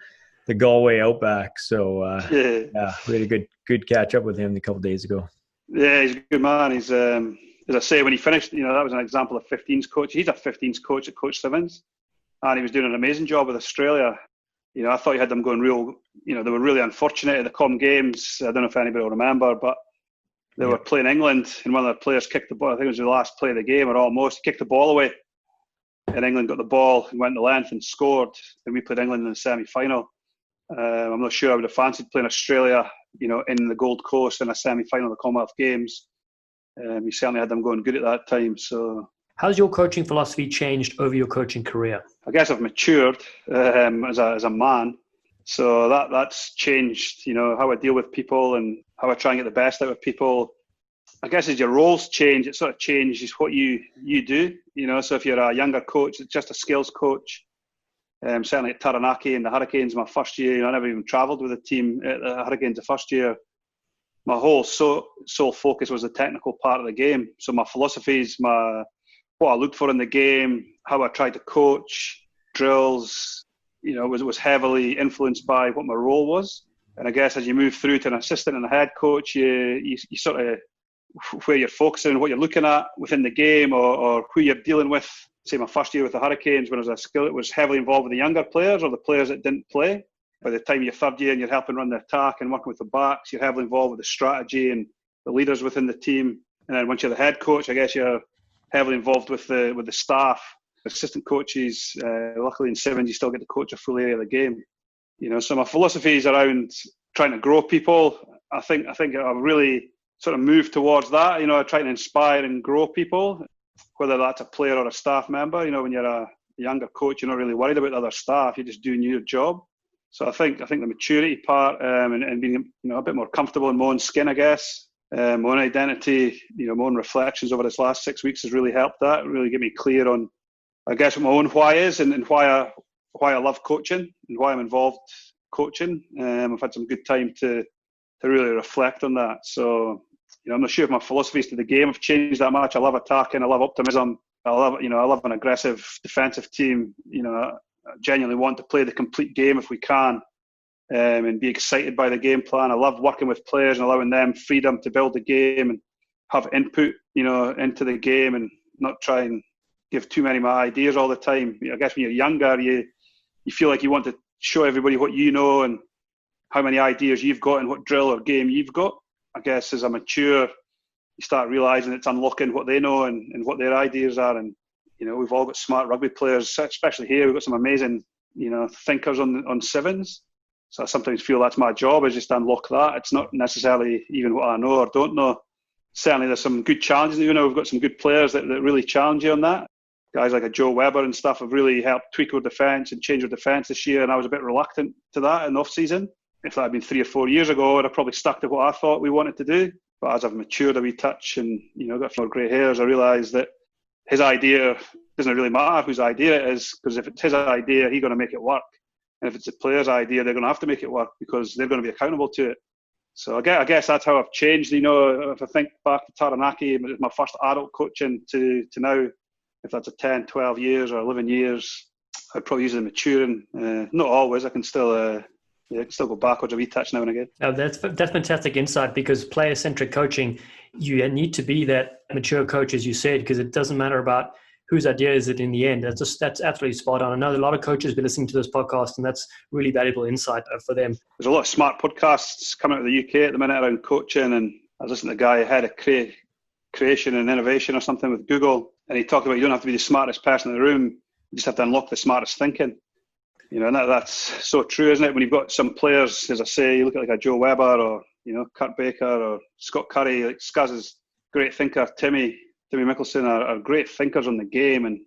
Galway Outback. So we had a good catch up with him a couple of days ago. Yeah, he's a good man. He's as I say, when he finished, that was an example of 15s coach. He's a 15s coach at Coach Sevens, and he was doing an amazing job with Australia. I thought he had them going real. They were really unfortunate at the Com Games. I don't know if anybody will remember, but they were playing England, and one of their players kicked the ball. I think it was the last play of the game, or almost kicked the ball away, and England got the ball and went the length and scored. And we played England in the semi-final. I'm not sure I would have fancied playing Australia, in the Gold Coast in a semi-final of the Commonwealth Games. He certainly had them going good at that time. So, how's your coaching philosophy changed over your coaching career? I guess I've matured as a man. So that's changed, how I deal with people and how I try and get the best out of people. I guess as your roles change, it sort of changes what you do. So if you're a younger coach, it's just a skills coach. Certainly at Taranaki and the Hurricanes, my first year, I never even travelled with the team at the Hurricanes the first year. My whole sole focus was the technical part of the game. So my philosophies, what I looked for in the game, how I tried to coach, drills, was heavily influenced by what my role was. And I guess as you move through to an assistant and a head coach, you sort of where you're focusing, what you're looking at within the game, or who you're dealing with. Say my first year with the Hurricanes, when I was a skill, it was heavily involved with the younger players or the players that didn't play. By the time you're third year and you're helping run the attack and working with the backs, you're heavily involved with the strategy and the leaders within the team. And then once you're the head coach, I guess you're heavily involved with the staff, assistant coaches. Luckily in Sevens, you still get to coach a full area of the game. So my philosophy is around trying to grow people. I think I've really sort of moved towards that. Trying to inspire and grow people, whether that's a player or a staff member. When you're a younger coach, you're not really worried about the other staff. You're just doing your job. So I think the maturity part and being a bit more comfortable in my own skin, I guess, my own identity, my own reflections over this last 6 weeks has really helped that. Really get me clear on, I guess, what my own why is and why I love coaching and why I'm involved coaching. I've had some good time to really reflect on that. So I'm not sure if my philosophies to the game have changed that much. I love attacking. I love optimism. I love an aggressive defensive team. I genuinely want to play the complete game if we can, and be excited by the game plan. I love working with players and allowing them freedom to build the game and have input, into the game, and not try and give too many of my ideas all the time. I guess when you're younger, you feel like you want to show everybody what you know and how many ideas you've got and what drill or game you've got. I guess as I mature, you start realising it's unlocking what they know and what their ideas are. And we've all got smart rugby players, especially here. We've got some amazing, thinkers on Sevens. So I sometimes feel that's my job, is just to unlock that. It's not necessarily even what I know or don't know. Certainly there's some good challenges. We've got some good players that really challenge you on that. Guys like a Joe Webber and stuff have really helped tweak our defence and change our defence this year. And I was a bit reluctant to that in the off-season. If that had been 3 or 4 years ago, I'd have probably stuck to what I thought we wanted to do. But as I've matured a wee touch and, got a few more grey hairs, I realised that his idea doesn't really matter whose idea it is, because if it's his idea, he's going to make it work. And if it's a player's idea, they're going to have to make it work because they're going to be accountable to it. So I guess that's how I've changed. If I think back to Taranaki, it was my first adult coaching to now, if that's a 10, 12 years or 11 years, I'd probably use it maturing. Not always. I can still go backwards a wee touch now and again. Now that's fantastic insight, because player-centric coaching, you need to be that mature coach, as you said, because it doesn't matter about whose idea is it in the end? That's absolutely spot on. I know a lot of coaches be listening to this podcast, and that's really valuable insight for them. There's a lot of smart podcasts coming out of the UK at the minute around coaching, and I was listening to a guy head of creation and innovation or something with Google, and he talked about you don't have to be the smartest person in the room, you just have to unlock the smartest thinking. You know, and that's so true, isn't it? When you've got some players, as I say, you look at like a Joe Webber or, you know, Kurt Baker or Scott Curry, like Scuzz is a great thinker, Timmy Mickelson are great thinkers on the game and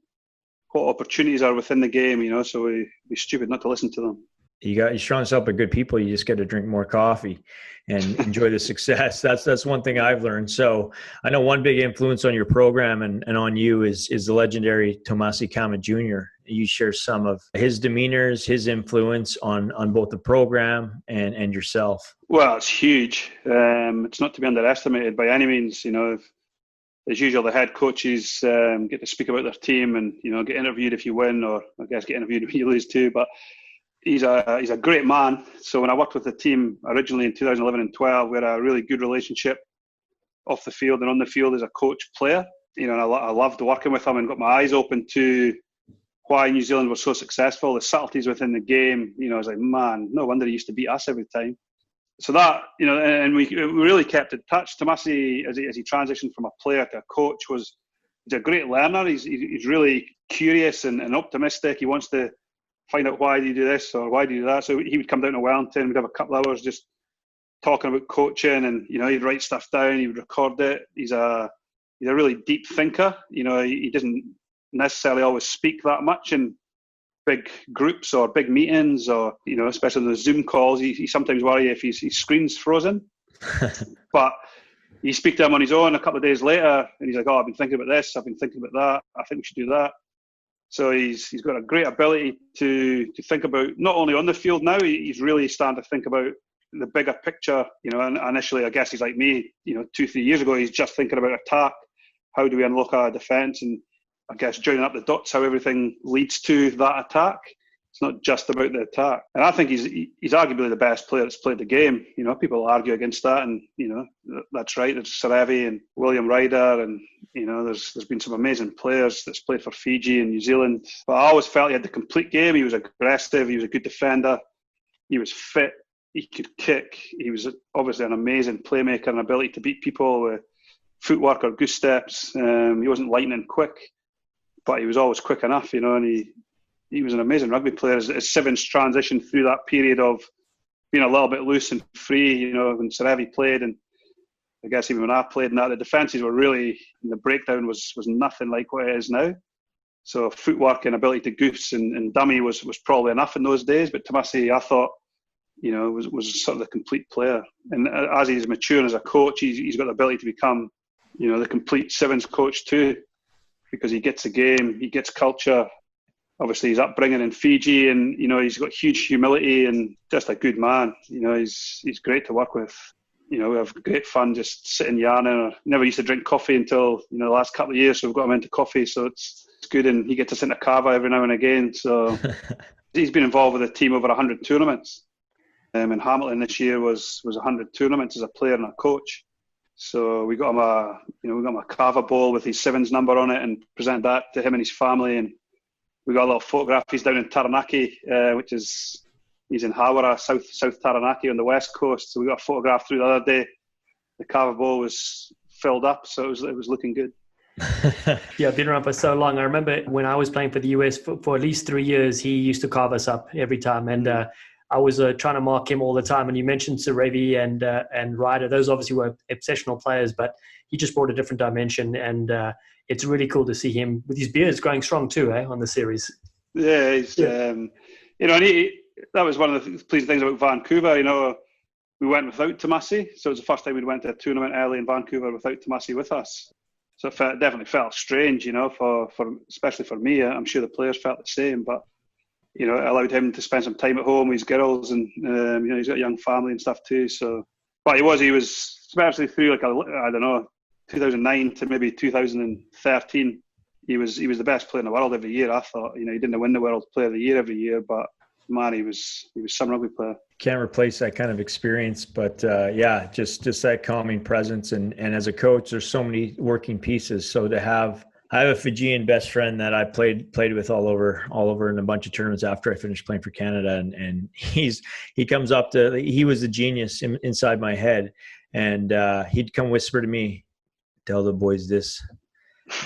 what opportunities are within the game, you know, so we'd be stupid not to listen to them. You surround yourself with good people. You just got to drink more coffee and enjoy the success. That's one thing I've learned. So I know one big influence on your program and on you is the legendary Tomasi Kama Jr. You share some of his demeanors, his influence on both the program and yourself. Well, it's huge. It's not to be underestimated by any means. You know, as usual, the head coaches get to speak about their team and, you know, get interviewed if you win, or I guess get interviewed if you lose too. But he's a great man. So when I worked with the team originally in 2011 and 12, we had a really good relationship off the field and on the field as a coach player. You know, and I loved working with him and got my eyes open to why New Zealand was so successful, the subtleties within the game. You know, I was like, man, no wonder he used to beat us every time. So that, you know, and we really kept in touch. Tomasi, as he transitioned from a player to a coach, he's a great learner. He's really curious and optimistic. He wants to find out why do you do this or why do you do that. So he would come down to Wellington, we'd have a couple of hours just talking about coaching, and, you know, he'd write stuff down, he would record it. He's a really deep thinker. You know, he doesn't necessarily always speak that much in big groups or big meetings, or, you know, especially the Zoom calls. He sometimes worries if his screen's frozen. But you speak to him on his own a couple of days later, and he's like, oh, I've been thinking about this, I've been thinking about that, I think we should do that. So he's got a great ability to think about, not only on the field now, he's really starting to think about the bigger picture. You know, and initially, I guess he's like me, you know, 2-3 years ago, he's just thinking about attack. How do we unlock our defence? And I guess joining up the dots, how everything leads to that attack. It's not just about the attack. And I think he's arguably the best player that's played the game. You know, people argue against that, and, you know, that's right. There's Sarevi and William Ryder, and, you know, there's been some amazing players that's played for Fiji and New Zealand. But I always felt he had the complete game. He was aggressive. He was a good defender. He was fit. He could kick. He was obviously an amazing playmaker and ability to beat people with footwork or goose steps. He wasn't lightning quick, but he was always quick enough, you know, and he was an amazing rugby player as Sevens transitioned through that period of being a little bit loose and free, you know, when Sarevi played, and I guess even when I played in that, the defences were really, the breakdown was nothing like what it is now. So footwork and ability to goose and dummy was probably enough in those days, but Tomasi, I thought, you know, was sort of the complete player. And as he's maturing as a coach, he's got the ability to become, you know, the complete Sevens coach too, because he gets the game, he gets culture. Obviously, his upbringing in Fiji, and, you know, he's got huge humility and just a good man. You know, he's great to work with. You know, we have great fun just sitting yarning. Never used to drink coffee until, you know, the last couple of years, so we've got him into coffee, so it's good. And he gets us into Kava every now and again. So he's been involved with the team over 100 tournaments. And Hamilton this year was 100 tournaments as a player and a coach. So we got him a Kava bowl with his Sevens number on it and presented that to him and his family. And we got a little photograph. He's down in Taranaki, he's in Hawara, South Taranaki on the west coast. So we got a photograph through the other day. The Kava bowl was filled up, so it was looking good. Yeah, I've been around for so long. I remember when I was playing for the US for at least 3 years, he used to carve us up every time. And I was trying to mark him all the time. And you mentioned Sarevi and Ryder. Those obviously were exceptional players, but he just brought a different dimension. And it's really cool to see him with his beards growing strong too, on the series. Yeah, he's, you know, and that was one of the pleasing things about Vancouver. You know, we went without Tomasi, so it was the first time we went to a tournament early in Vancouver without Tomasi with us. So it definitely felt strange, you know, for especially for me. I'm sure the players felt the same, but, you know, it allowed him to spend some time at home with his girls, and you know, he's got a young family and stuff too. So, but he was especially through 2009 to maybe 2013. He was the best player in the world every year. I thought, you know, he didn't win the World Player of the Year every year, but man, he was some rugby player. Can't replace that kind of experience, but yeah, just that calming presence. And as a coach, there's so many working pieces. So to have I have a Fijian best friend that I played with all over in a bunch of tournaments after I finished playing for Canada, and he comes up to, he was the genius inside my head, and he'd come whisper to me, "Tell the boys this."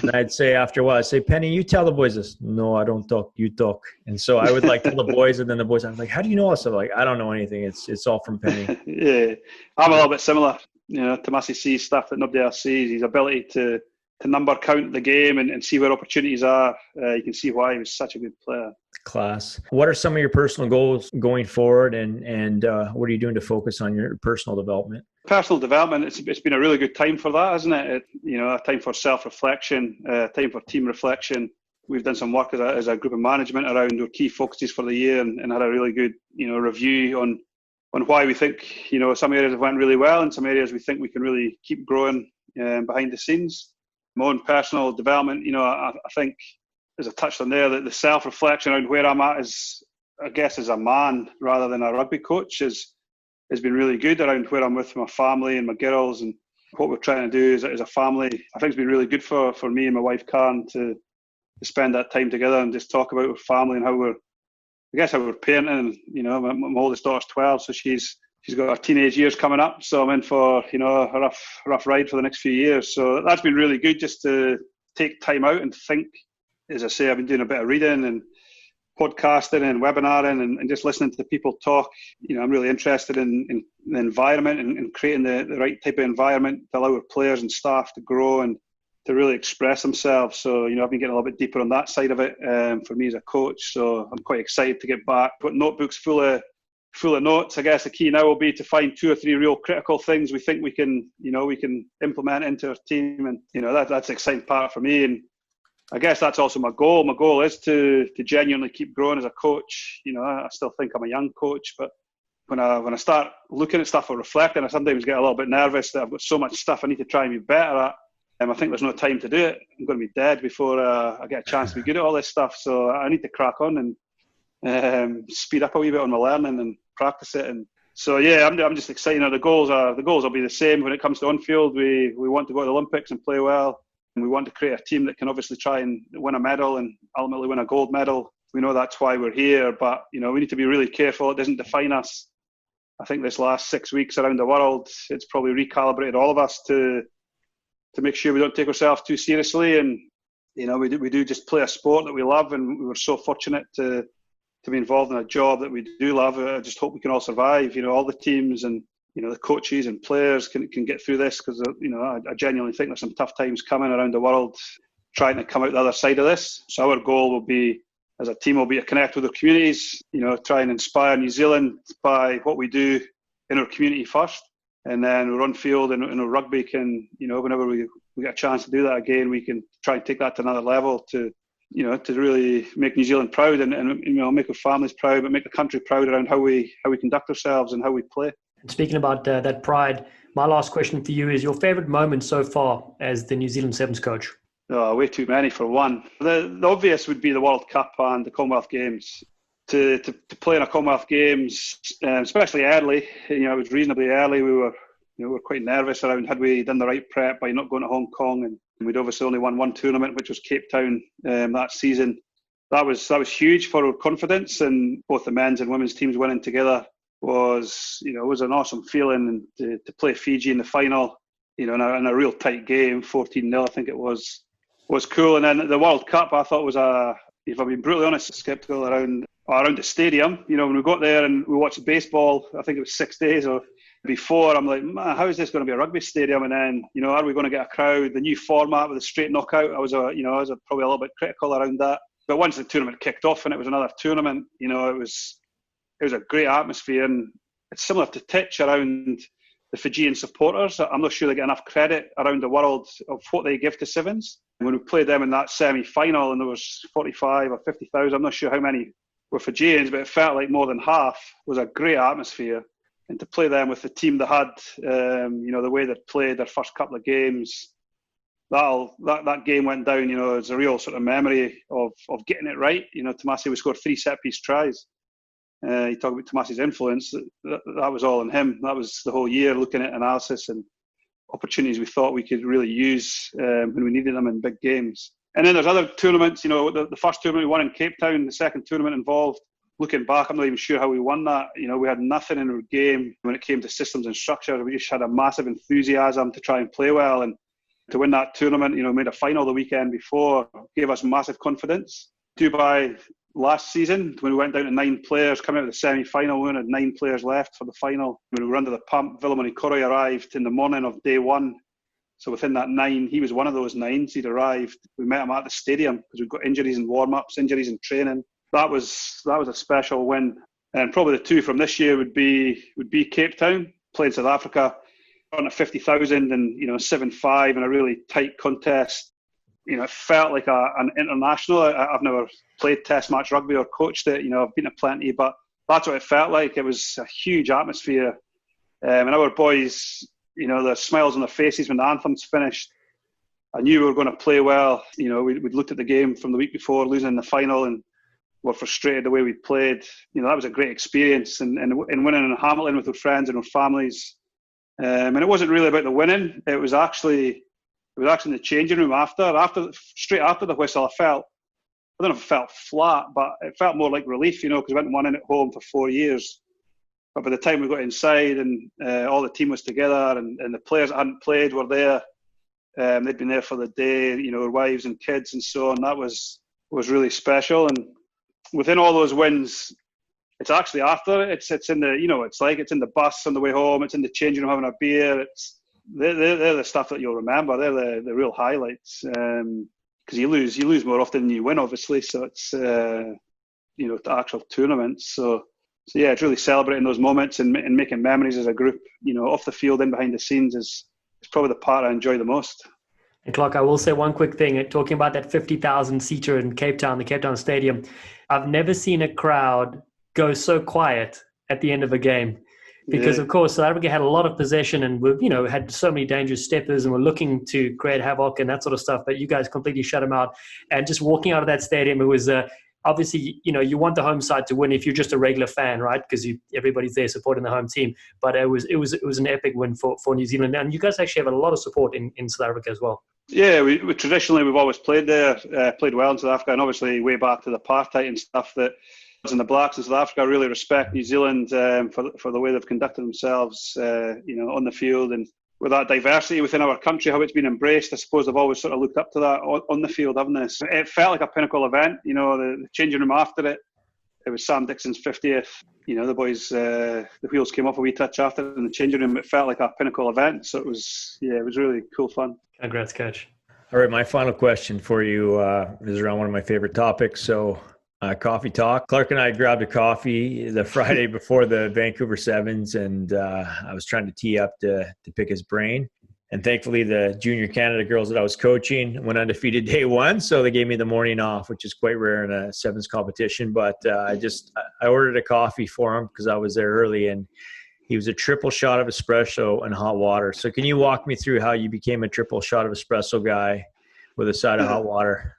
And I'd say after a while, I'd say, "Penny, you tell the boys this." "No, I don't talk, you talk." And so I would like tell the boys, and then the boys, I was like, "How do you know all this stuff?" Like, I don't know anything. It's all from Penny. Yeah, I'm a little bit similar. Tomasi sees stuff that nobody else sees. His ability to number count the game and see where opportunities are. You can see why he was such a good player. Class. What are some of your personal goals going forward, and what are you doing to focus on your personal development? Personal development, it's been a really good time for that, hasn't it? A time for self-reflection, a time for team reflection. We've done some work as a group of management around our key focuses for the year, and had a really good review on why we think some areas have went really well and some areas we think we can really keep growing behind the scenes. My own personal development, I think, as I touched on there, that the self-reflection around where I'm at as a man rather than a rugby coach has been really good, around where I'm with my family and my girls and what we're trying to do as a family. I think it's been really good for me and my wife Karen to spend that time together and just talk about our family and how we're parenting. My oldest daughter's 12, so she's got her teenage years coming up, so I'm in for a rough ride for the next few years. So that's been really good, just to take time out and think. As I say, I've been doing a bit of reading and podcasting and webinaring and just listening to people talk. I'm really interested in the environment and creating the right type of environment to allow our players and staff to grow and to really express themselves. So, I've been getting a little bit deeper on that side of it for me as a coach. So I'm quite excited to get back. Got notebooks full of notes. I guess the key now will be to find 2 or 3 real critical things we think we can implement into our team. And, that's the exciting part for me. And I guess that's also my goal. My goal is to genuinely keep growing as a coach. I still think I'm a young coach, but when I start looking at stuff or reflecting, I sometimes get a little bit nervous that I've got so much stuff I need to try and be better at. I think there's no time to do it. I'm going to be dead before I get a chance to be good at all this stuff. So I need to crack on and speed up a wee bit on my learning and practice it. And so I'm just excited. The goals will be the same when it comes to on-field. We want to go to the Olympics and play well. And we want to create a team that can obviously try and win a medal and ultimately win a gold medal. We know that's why we're here, but we need to be really careful it doesn't define us. I think this last 6 weeks around the world, it's probably recalibrated all of us to make sure we don't take ourselves too seriously. And we do just play a sport that we love, and we were so fortunate to be involved in a job that we do love. I just hope we can all survive. All the teams and the coaches and players can get through this, because I genuinely think there's some tough times coming around the world trying to come out the other side of this. So our goal will be, as a team, will be to connect with our communities, try and inspire New Zealand by what we do in our community first, and then our on-field and our rugby can, whenever we get a chance to do that again, we can try and take that to another level to really make New Zealand proud and make our families proud, but make the country proud around how we conduct ourselves and how we play. Speaking about that pride, my last question for you is your favourite moment so far as the New Zealand Sevens coach? Oh, way too many for one. The obvious would be the World Cup and the Commonwealth Games. To play in a Commonwealth Games, especially early, it was reasonably early. We were quite nervous around had we done the right prep by not going to Hong Kong, and we'd obviously only won one tournament, which was Cape Town that season. That was huge for our confidence, and both the men's and women's teams winning together was an awesome feeling. And to play Fiji in the final, in a real tight game, 14-0, I think it was cool. And then the World Cup, I thought was if I'm being brutally honest, sceptical around the stadium. When we got there and we watched baseball, I think it was 6 days or before, I'm like, man, how is this going to be a rugby stadium? And then, are we going to get a crowd? The new format with the straight knockout, I was probably a little bit critical around that. But once the tournament kicked off and it was another tournament, it was a great atmosphere. And it's similar to Titch around the Fijian supporters. I'm not sure they get enough credit around the world of what they give to Sevens. When we played them in that semi-final and there was 45 or 50,000, I'm not sure how many were Fijians, but it felt like more than half. It was a great atmosphere. And to play them with the team they had, the way they played their first couple of games, that game went down, as a real sort of memory of getting it right. Tomasi, we scored 3 set-piece tries. You talk about Tomasi's influence, that was all in him. That was the whole year, looking at analysis and opportunities we thought we could really use when we needed them in big games. And then there's other tournaments, the first tournament we won in Cape Town, the second tournament involved. Looking back, I'm not even sure how we won that. We had nothing in our game when it came to systems and structure. We just had a massive enthusiasm to try and play well. And to win that tournament, made a final the weekend before, gave us massive confidence. Dubai last season, when we went down to 9 players, coming out of the semi-final, we only had 9 players left for the final. When we were under the pump, Villamoni Corey arrived in the morning of day 1. So within that 9, he was one of those 9s. He'd arrived. We met him at the stadium because we've got injuries in warm-ups, injuries in training. That was a special win. And probably the 2 from this year would be Cape Town, playing South Africa, on 50,000 and 7-5 in a really tight contest. It felt like an international. I've never played Test match rugby or coached it. I've been to plenty, but that's what it felt like. It was a huge atmosphere, and our boys, the smiles on their faces when the anthems finished. I knew we were going to play well. We'd looked at the game from the week before, losing in the final, and were frustrated the way we played. That was a great experience, and winning in Hamilton with our friends and our families. And it wasn't really about the winning. It was actually in the changing room straight after the whistle. I don't know if it felt flat, but it felt more like relief, because we hadn't won it at home for 4 years. But by the time we got inside and all the team was together and the players that hadn't played were there, they'd been there for the day, our wives and kids and so on. That was really special. And within all those wins, it's actually after it's in the it's in the bus on the way home, it's in the changing room having a beer. They're the stuff that you'll remember. They're the real highlights, because you lose more often than you win, obviously. So it's the actual tournaments. So yeah, it's really celebrating those moments and making memories as a group. Off the field and behind the scenes is probably the part I enjoy the most. And Clark, I will say one quick thing. Talking about that 50,000 seater in Cape Town, the Cape Town Stadium, I've never seen a crowd go so quiet at the end of a game, because of course South Africa had a lot of possession and we had so many dangerous steppers and were looking to create havoc and that sort of stuff, but you guys completely shut them out. And just walking out of that stadium, it was obviously you want the home side to win if you're just a regular fan, right? Because everybody's there supporting the home team. But it was an epic win for New Zealand, and you guys actually have a lot of support in South Africa as well. Yeah, we traditionally we've always played there, played well in South Africa, and obviously way back to the apartheid and stuff that. And the blacks in South Africa really respect New Zealand for the way they've conducted themselves, on the field, and with that diversity within our country, how it's been embraced. I suppose they've always sort of looked up to that on the field, haven't they? So it felt like a pinnacle event. The changing room after it was Sam Dixon's 50th. The boys, the wheels came off a wee touch after in the changing room. It felt like a pinnacle event. So it was really cool fun. Congrats, Coach. All right, my final question for you is around one of my favorite topics. So. Coffee talk. Clark and I grabbed a coffee the Friday before the Vancouver Sevens, and I was trying to tee up to pick his brain. And thankfully, the Junior Canada girls that I was coaching went undefeated day 1, so they gave me the morning off, which is quite rare in a Sevens competition. But I ordered a coffee for him because I was there early, and he was a triple shot of espresso and hot water. So can you walk me through how you became a triple shot of espresso guy with a side of hot water?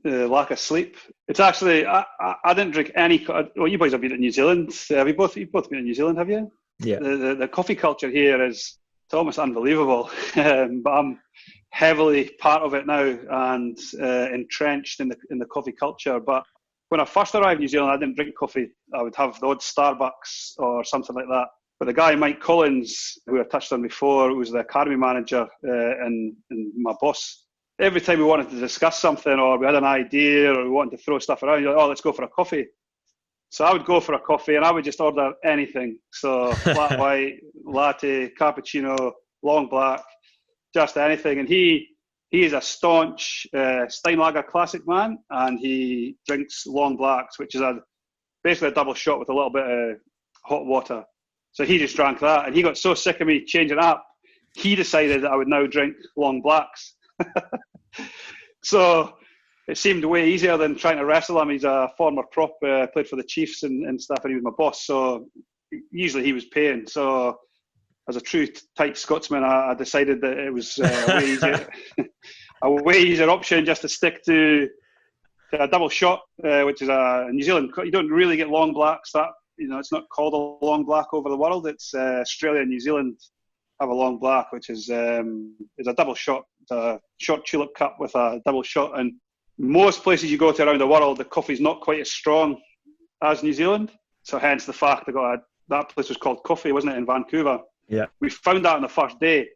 Lack of sleep. It's actually I didn't drink any. Well, you boys have been to New Zealand. Have you both been to New Zealand? Have you? Yeah. The coffee culture here it's almost unbelievable. But I'm heavily part of it now and entrenched in the coffee culture. But when I first arrived in New Zealand, I didn't drink coffee. I would have the odd Starbucks or something like that. But the guy Mike Collins, who I touched on before, who was the academy manager and my boss. Every time we wanted to discuss something or we had an idea or we wanted to throw stuff around, you're like, oh, let's go for a coffee. So I would go for a coffee and I would just order anything. So flat white, latte, cappuccino, long black, just anything. And he is a staunch Steinlager Classic man, and he drinks long blacks, which is basically a double shot with a little bit of hot water. So he just drank that, and he got so sick of me changing it up, he decided that I would now drink long blacks. So it seemed way easier than trying to wrestle him. He's a former prop, played for the Chiefs and stuff, and he was my boss. So usually he was paying. So as a true tight Scotsman, I decided that it was a way easier option just to stick to a double shot, which is a New Zealand. You don't really get long blacks. It's not called a long black over the world. It's Australia and New Zealand have a long black, which is a double shot. It's a short tulip cup with a double shot, and most places you go to around the world, the coffee's not quite as strong as New Zealand. So hence the fact that place was called Coffee, wasn't it, in Vancouver? Yeah. We found that on the first day.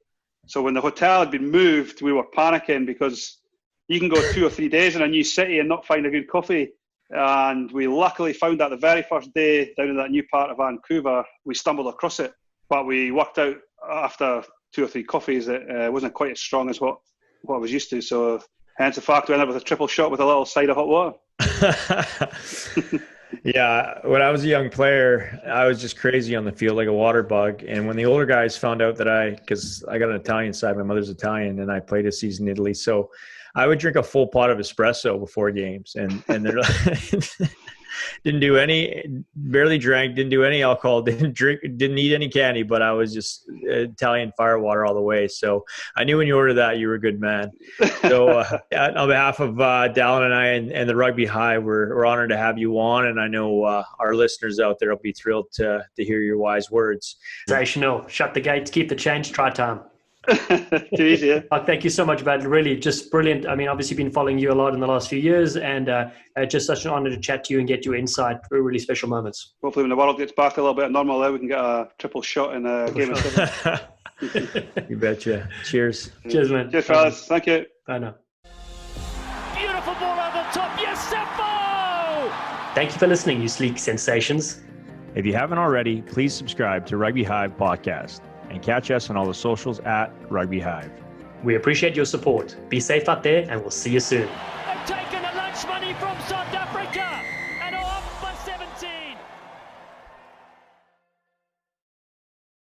So when the hotel had been moved, we were panicking because you can go 2 or 3 days in a new city and not find a good coffee. And we luckily found that the very first day down in that new part of Vancouver, we stumbled across it. But we worked out after 2 or 3 coffees that it wasn't quite as strong as what I was used to. So hence the fact we ended up with a triple shot with a little side of hot water. Yeah, when I was a young player, I was just crazy on the field like a water bug. And when the older guys found out that because I got an Italian side, my mother's Italian, and I played a season in Italy. So I would drink a full pot of espresso before games. And they're like, barely drank, didn't do any alcohol, didn't eat any candy, but I was just Italian firewater all the way. So I knew when you ordered that, you were a good man. So on behalf of Dallen and I and the Rugby Hive, we're honored to have you on. And I know our listeners out there will be thrilled to hear your wise words. Sensational. Shut the gates, keep the change, try time. Too easy, yeah? Thank you so much, Bad. Really, just brilliant. I mean, obviously been following you a lot in the last few years, and just such an honor to chat to you and get your insight for really special moments. Hopefully when the world gets back a little bit normal, we can get a triple shot in a game of seven. You betcha. Cheers. Cheers, man. Cheers, fellas. Thank you. I know. Beautiful ball over the top. Yes, Seppo! Thank you for listening, you sleek sensations. If you haven't already, please subscribe to Rugby Hive Podcast and catch us on all the socials at Rugby Hive. We appreciate your support. Be safe out there, and we'll see you soon. And take